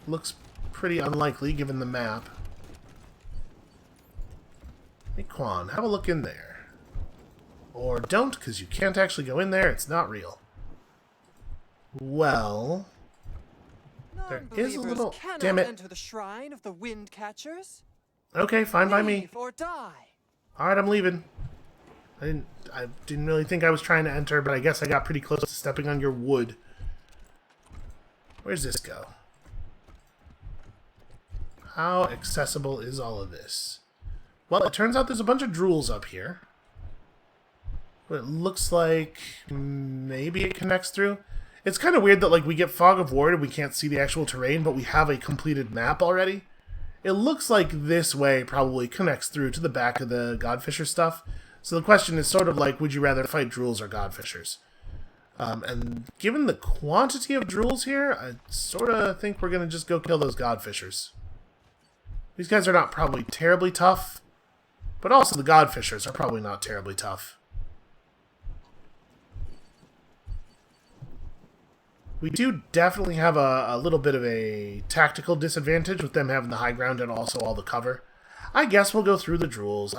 Looks pretty unlikely, given the map. Hey, Quan, have a look in there. Or don't, because you can't actually go in there. It's not real. Well, there is a little... Damn it. Enter the shrine of the wind catchers. Okay, fine by me. Leave or die. Alright, I'm leaving. I didn't really think I was trying to enter, but I guess I got pretty close to stepping on your wood. Where's this go? How accessible is all of this? Well, it turns out there's a bunch of drools up here. But it looks like maybe it connects through. It's kind of weird that, like, we get Fog of War and we can't see the actual terrain, but we have a completed map already. It looks like this way probably connects through to the back of the Godfisher stuff. So the question is sort of like, would you rather fight Drools or Godfishers? And given the quantity of Drools here, I sort of think we're going to just go kill those Godfishers. These guys are not probably terribly tough, but also the Godfishers are probably not terribly tough. We do definitely have a little bit of a tactical disadvantage with them having the high ground and also all the cover. I guess we'll go through the Drools.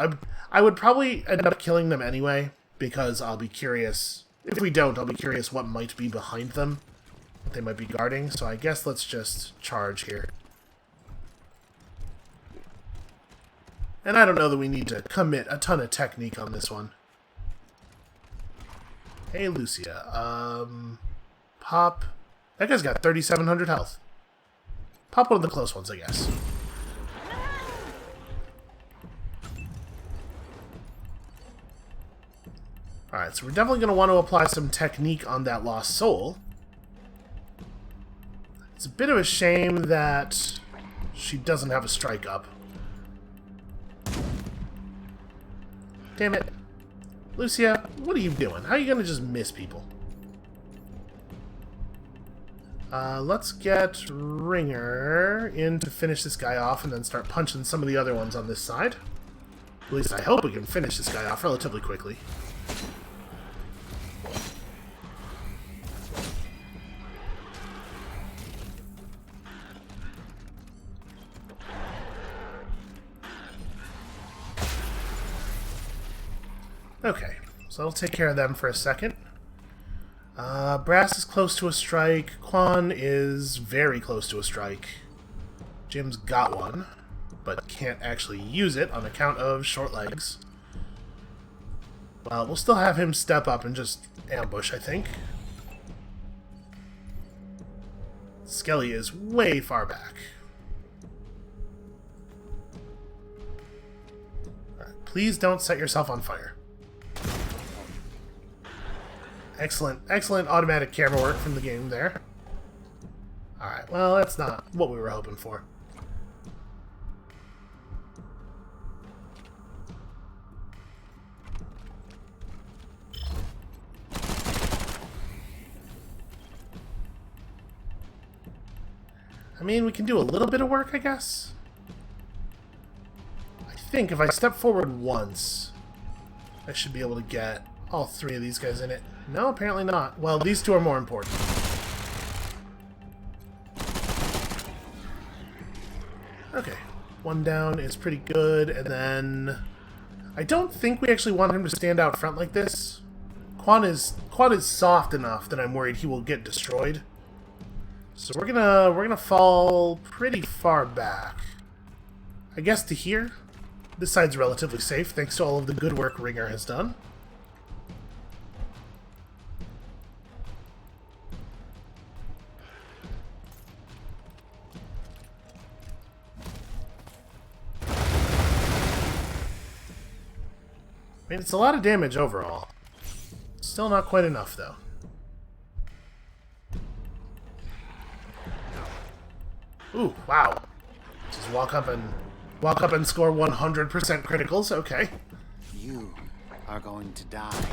I would probably end up killing them anyway, because I'll be curious. If we don't, I'll be curious what might be behind them, what they might be guarding. So I guess let's just charge here. And I don't know that we need to commit a ton of technique on this one. Hey, Lucia. Pop. That guy's got 3,700 health. Pop one of the close ones, I guess. Alright, so we're definitely going to want to apply some technique on that lost soul. It's a bit of a shame that she doesn't have a strike up. Damn it. Lucia, what are you doing? How are you going to just miss people? Let's get Ringer in to finish this guy off and then start punching some of the other ones on this side. At least I hope we can finish this guy off relatively quickly. Okay, so I'll take care of them for a second. Brass is close to a strike. Quan is very close to a strike. Jim's got one, but can't actually use it on account of short legs. Well, we'll still have him step up and just ambush, I think. Skelly is way far back. Alright, please don't set yourself on fire. Excellent, excellent automatic camera work from the game there. Alright, well, that's not what we were hoping for. I mean, we can do a little bit of work, I guess. I think if I step forward once, I should be able to get all three of these guys in it. No, apparently not. Well, these two are more important. Okay, one down is pretty good, and then I don't think we actually want him to stand out front like this. Quan is soft enough that I'm worried he will get destroyed. So we're gonna fall pretty far back. I guess to here. This side's relatively safe thanks to all of the good work Ringer has done. I mean, it's a lot of damage overall. Still not quite enough, though. Ooh, wow. Just walk up and score 100% criticals. Okay. You are going to die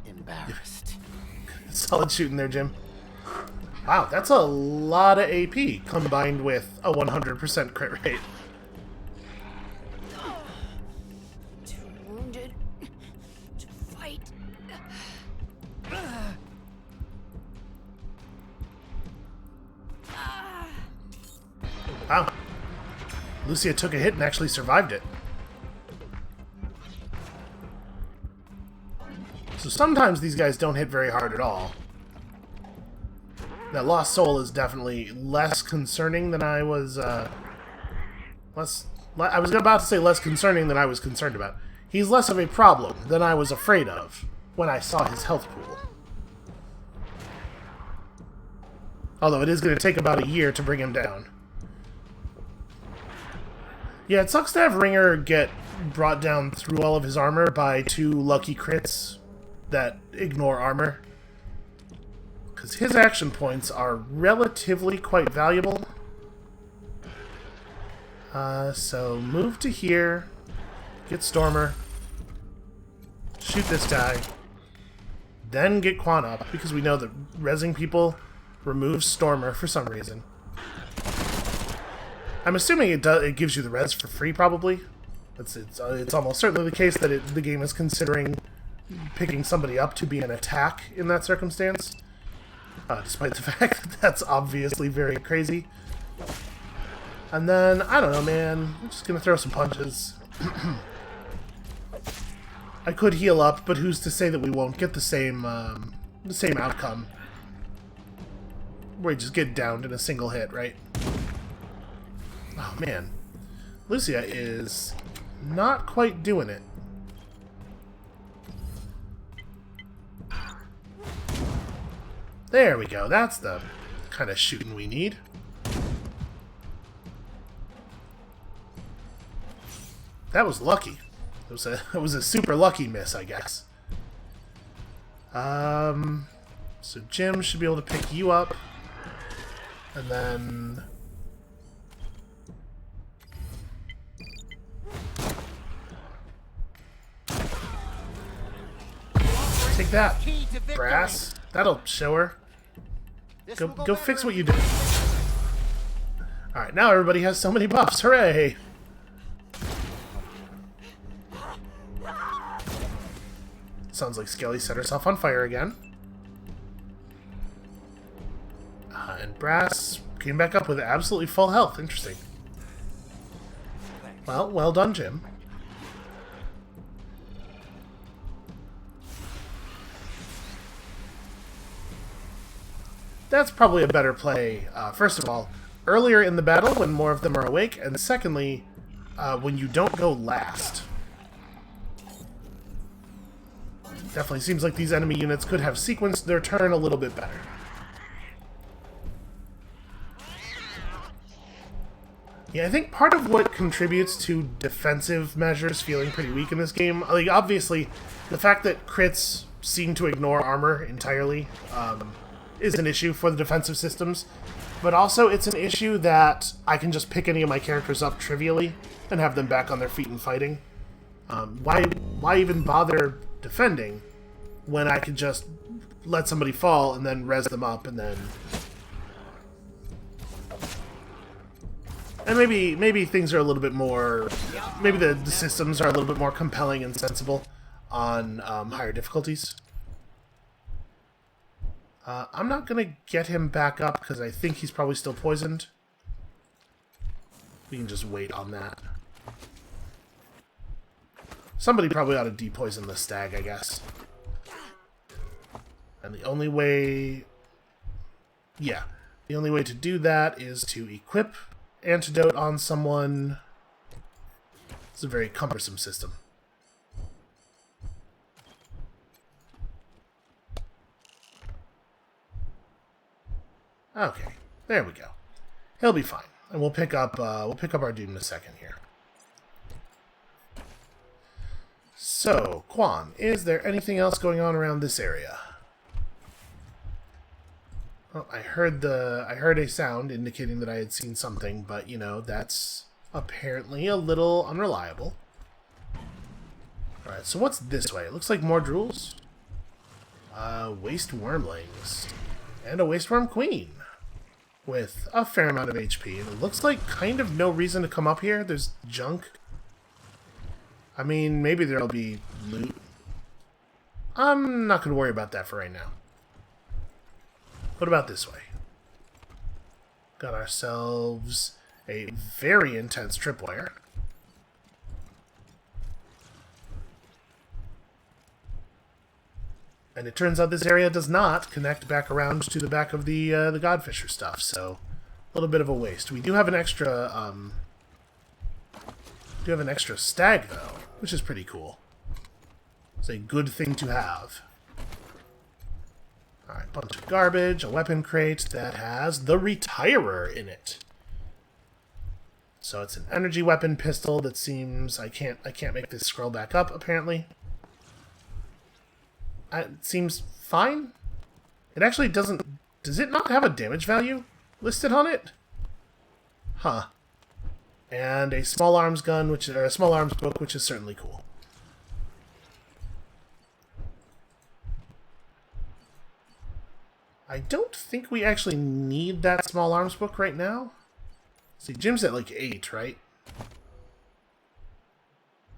embarrassed. Solid shooting there, Jim. Wow, that's a lot of AP combined with a 100% crit rate. Wow. Lucia took a hit and actually survived it. So sometimes these guys don't hit very hard at all. That lost soul is definitely less concerning than I was, I was about to say less concerning than I was concerned about. He's less of a problem than I was afraid of when I saw his health pool. Although it is going to take about a year to bring him down. Yeah, it sucks to have Ringer get brought down through all of his armor by two lucky crits that ignore armor. Because his action points are relatively quite valuable. So move to here, get Stormer, shoot this guy, then get Quan up, because we know that rezzing people removes Stormer for some reason. I'm assuming it gives you the res for free, probably. It's almost certainly the case that the game is considering picking somebody up to be an attack in that circumstance, despite the fact that that's obviously very crazy. And then, I don't know, man. I'm just gonna throw some punches. I could heal up, but who's to say that we won't get the same outcome? Where you just get downed in a single hit, right? Oh, man. Lucia is not quite doing it. There we go. That's the kind of shooting we need. That was lucky. It was a super lucky miss, I guess. So Jim should be able to pick you up, and then take that, Brass. That'll show her. Go fix what you did. All right, now everybody has so many buffs. Hooray! Sounds like Skelly set herself on fire again. And Brass came back up with absolutely full health. Interesting. Well done, Jim. That's probably a better play, first of all, earlier in the battle when more of them are awake, and secondly, when you don't go last. Definitely seems like these enemy units could have sequenced their turn a little bit better. Yeah, I think part of what contributes to defensive measures feeling pretty weak in this game, like obviously, the fact that crits seem to ignore armor entirely is an issue for the defensive systems, but also it's an issue that I can just pick any of my characters up trivially and have them back on their feet and fighting. Why even bother defending when I could just let somebody fall and then res them up and then... And maybe things are a little bit more... Maybe the systems are a little bit more compelling and sensible on higher difficulties. I'm not going to get him back up because I think he's probably still poisoned. We can just wait on that. Somebody probably ought to depoison the stag, I guess. And the only way... Yeah. The only way to do that is to equip Antidote on someone. It's a very cumbersome system. Okay. There we go. He'll be fine. And we'll pick up our dude in a second here. So, Quan, is there anything else going on around this area? Well, I heard a sound indicating that I had seen something, but you know, that's apparently a little unreliable. Alright, so what's this way? It looks like more drools. Waste wormlings. And a waste worm queen. With a fair amount of HP. And it looks like kind of no reason to come up here. There's junk. I mean, maybe there'll be loot. I'm not going to worry about that for right now. What about this way? Got ourselves a very intense tripwire. And it turns out this area does not connect back around to the back of the Godfisher stuff, so a little bit of a waste. We do have an extra stag though, which is pretty cool. It's a good thing to have. Alright, bunch of garbage, a weapon crate that has the Retirer in it. So it's an energy weapon pistol that seems... I can't make this scroll back up, apparently. It seems fine. It actually doesn't... Does it not have a damage value listed on it? Huh. And a small arms gun, or a small arms book, which is certainly cool. I don't think we actually need that small arms book right now. See, Jim's at like 8, right?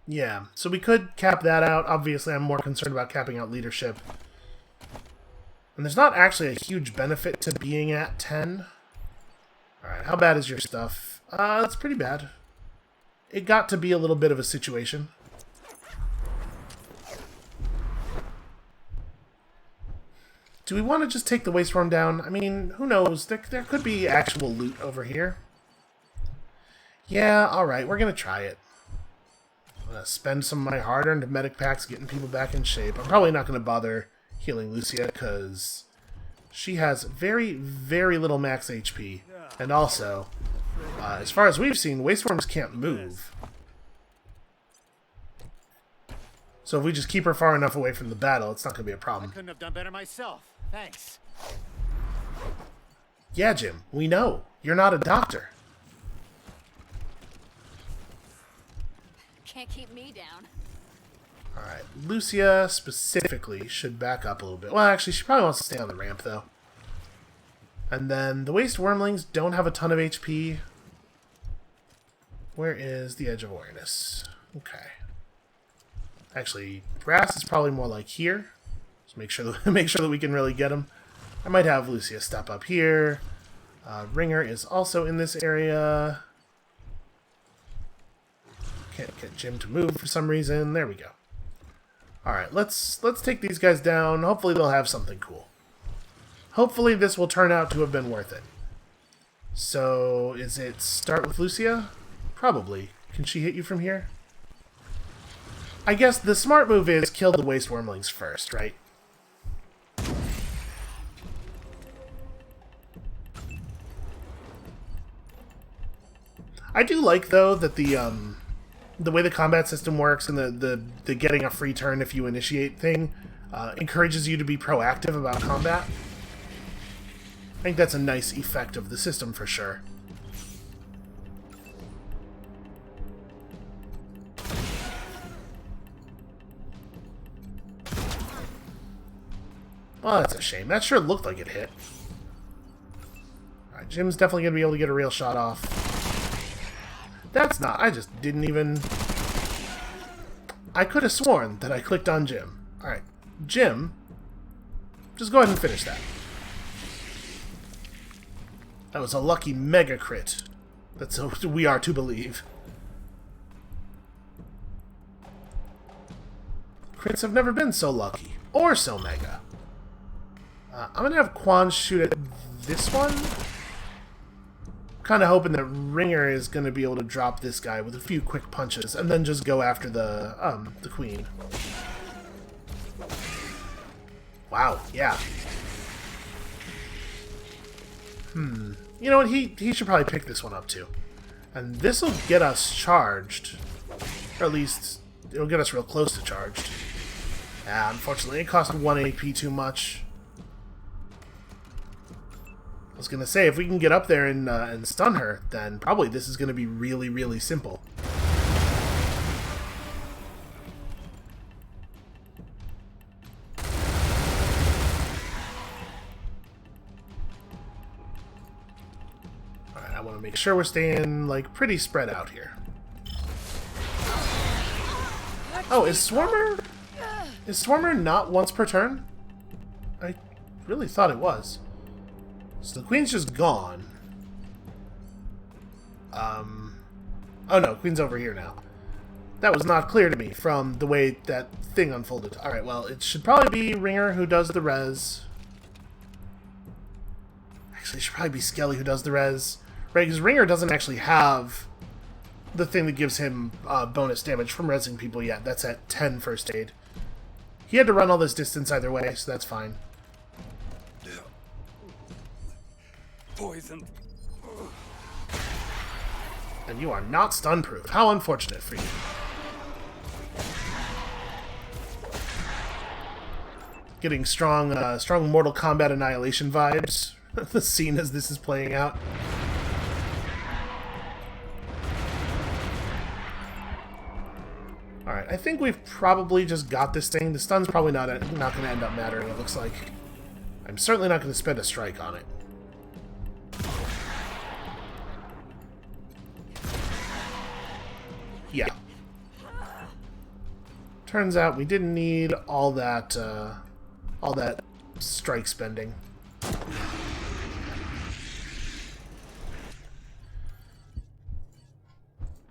Yeah, so we could cap that out. Obviously, I'm more concerned about capping out leadership. And there's not actually a huge benefit to being at 10. Alright, how bad is your stuff? It's pretty bad. It got to be a little bit of a situation. Do we want to just take the waste worm down? I mean, who knows? There could be actual loot over here. Yeah, alright, we're going to try it. I'm going to spend some of my hard-earned medic packs getting people back in shape. I'm probably not going to bother healing Lucia, because she has very, very little max HP. And also, as far as we've seen, waste worms can't move. So if we just keep her far enough away from the battle, it's not going to be a problem. I couldn't have done better myself. Thanks. Yeah, Jim, we know. You're not a doctor. Can't keep me down. Alright, Lucia specifically should back up a little bit. Well, actually, she probably wants to stay on the ramp, though. And then the waste wormlings don't have a ton of HP. Where is the edge of awareness? Okay. Actually, grass is probably more like here. Just make sure that we can really get him. I might have Lucia step up here. Ringer is also in this area. Can't get Jim to move for some reason. There we go. Alright, let's take these guys down. Hopefully they'll have something cool. Hopefully this will turn out to have been worth it. So, is it start with Lucia? Probably. Can she hit you from here? I guess the smart move is kill the waste wormlings first, right? I do like, though, that the way the combat system works and the getting a free turn if you initiate thing encourages you to be proactive about combat. I think that's a nice effect of the system for sure. Well, that's a shame. That sure looked like it hit. Alright, Jim's definitely going to be able to get a real shot off. That's not. I just didn't even... I could have sworn that I clicked on Jim. Alright, Jim, just go ahead and finish that. That was a lucky mega crit. That's what we are to believe. Crits have never been so lucky. Or so mega. I'm going to have Quan shoot at this one. Kind of hoping that Ringer is going to be able to drop this guy with a few quick punches, and then just go after the queen. Wow, yeah. You know what, he should probably pick this one up too. And this will get us charged. Or at least, it'll get us real close to charged. Yeah, unfortunately, it cost 1 AP too much. I was going to say, if we can get up there and stun her, then probably this is going to be really, really simple. Alright, I want to make sure we're staying, like, pretty spread out here. Oh, is Swarmer not once per turn? I really thought it was. So the queen's just gone. Oh no, queen's over here now. That was not clear to me from the way that thing unfolded. Alright, well, it should probably be Ringer who does the res. Actually, it should probably be Skelly who does the res. Right, because Ringer doesn't actually have the thing that gives him bonus damage from resing people yet. That's at 10 first aid. He had to run all this distance either way, so that's fine. Poisoned. And you are not stun-proof. How unfortunate for you. Getting strong Mortal Kombat Annihilation vibes. The scene as this is playing out. Alright, I think we've probably just got this thing. The stun's probably not going to end up mattering, it looks like. I'm certainly not going to spend a strike on it. Yeah. Turns out we didn't need all that strike spending.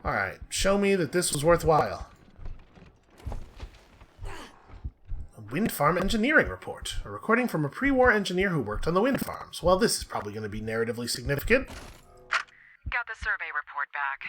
Alright, show me that this was worthwhile. A wind farm engineering report. A recording from a pre-war engineer who worked on the wind farms. Well, this is probably going to be narratively significant. Got the survey report back.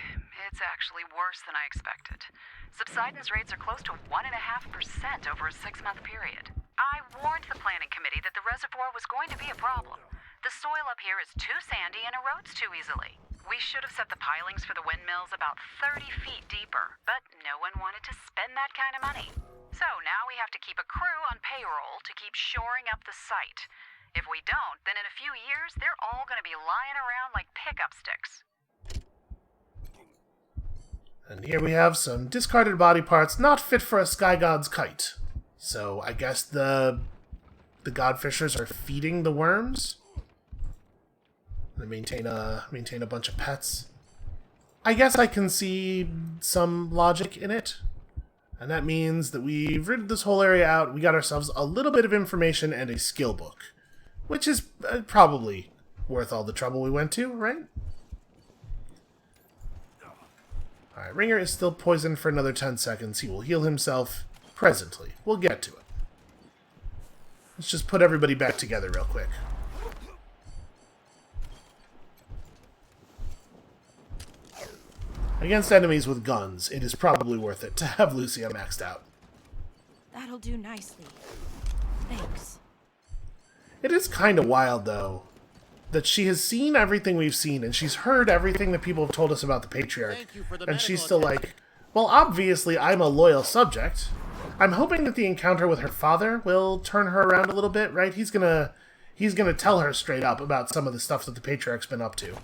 It's actually worse than I expected. Subsidence rates are close to 1.5% over a 6-month period. I warned the planning committee that the reservoir was going to be a problem. The soil up here is too sandy and erodes too easily. We should have set the pilings for the windmills about 30 feet deeper, but no one wanted to spend that kind of money. So now we have to keep a crew on payroll to keep shoring up the site. If we don't, then in a few years, they're all going to be lying around like pickup sticks. And here we have some discarded body parts not fit for a sky god's kite. So I guess the godfishers are feeding the worms. They maintain a bunch of pets. I guess I can see some logic in it. And that means that we've ridded this whole area out. We got ourselves a little bit of information and a skill book. Which is probably worth all the trouble we went to, right? Alright, Ringer is still poisoned for another 10 seconds. He will heal himself presently. We'll get to it. Let's just put everybody back together real quick. Against enemies with guns, it is probably worth it to have Lucia maxed out. That'll do nicely. Thanks. It is kind of wild, though, that she has seen everything we've seen, and she's heard everything that people have told us about the Patriarch, and she's still like, well, obviously I'm a loyal subject. I'm hoping that the encounter with her father will turn her around a little bit, right? He's gonna tell her straight up about some of the stuff that the Patriarch's been up to.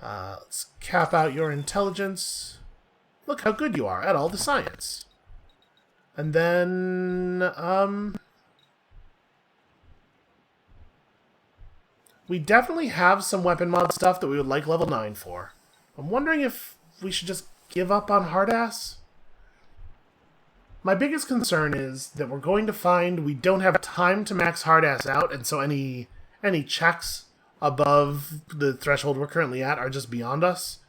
Let's cap out your intelligence. Look how good you are at all the science. And then, we definitely have some weapon mod stuff that we would like level 9 for. I'm wondering if we should just give up on Hardass. My biggest concern is that we're going to find we don't have time to max Hardass out, and so any checks above the threshold we're currently at are just beyond us.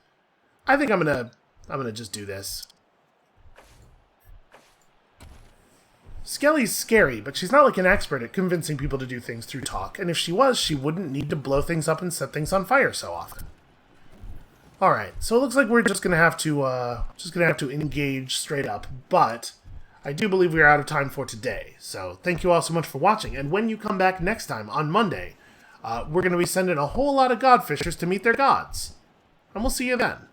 I think I'm gonna just do this. Skelly's scary, but she's not like an expert at convincing people to do things through talk, and if she was, she wouldn't need to blow things up and set things on fire so often. Alright, so it looks like we're just gonna have to engage straight up, but I do believe we are out of time for today. So thank you all so much for watching, and when you come back next time on Monday, we're going to be sending a whole lot of godfishers to meet their gods. And we'll see you then.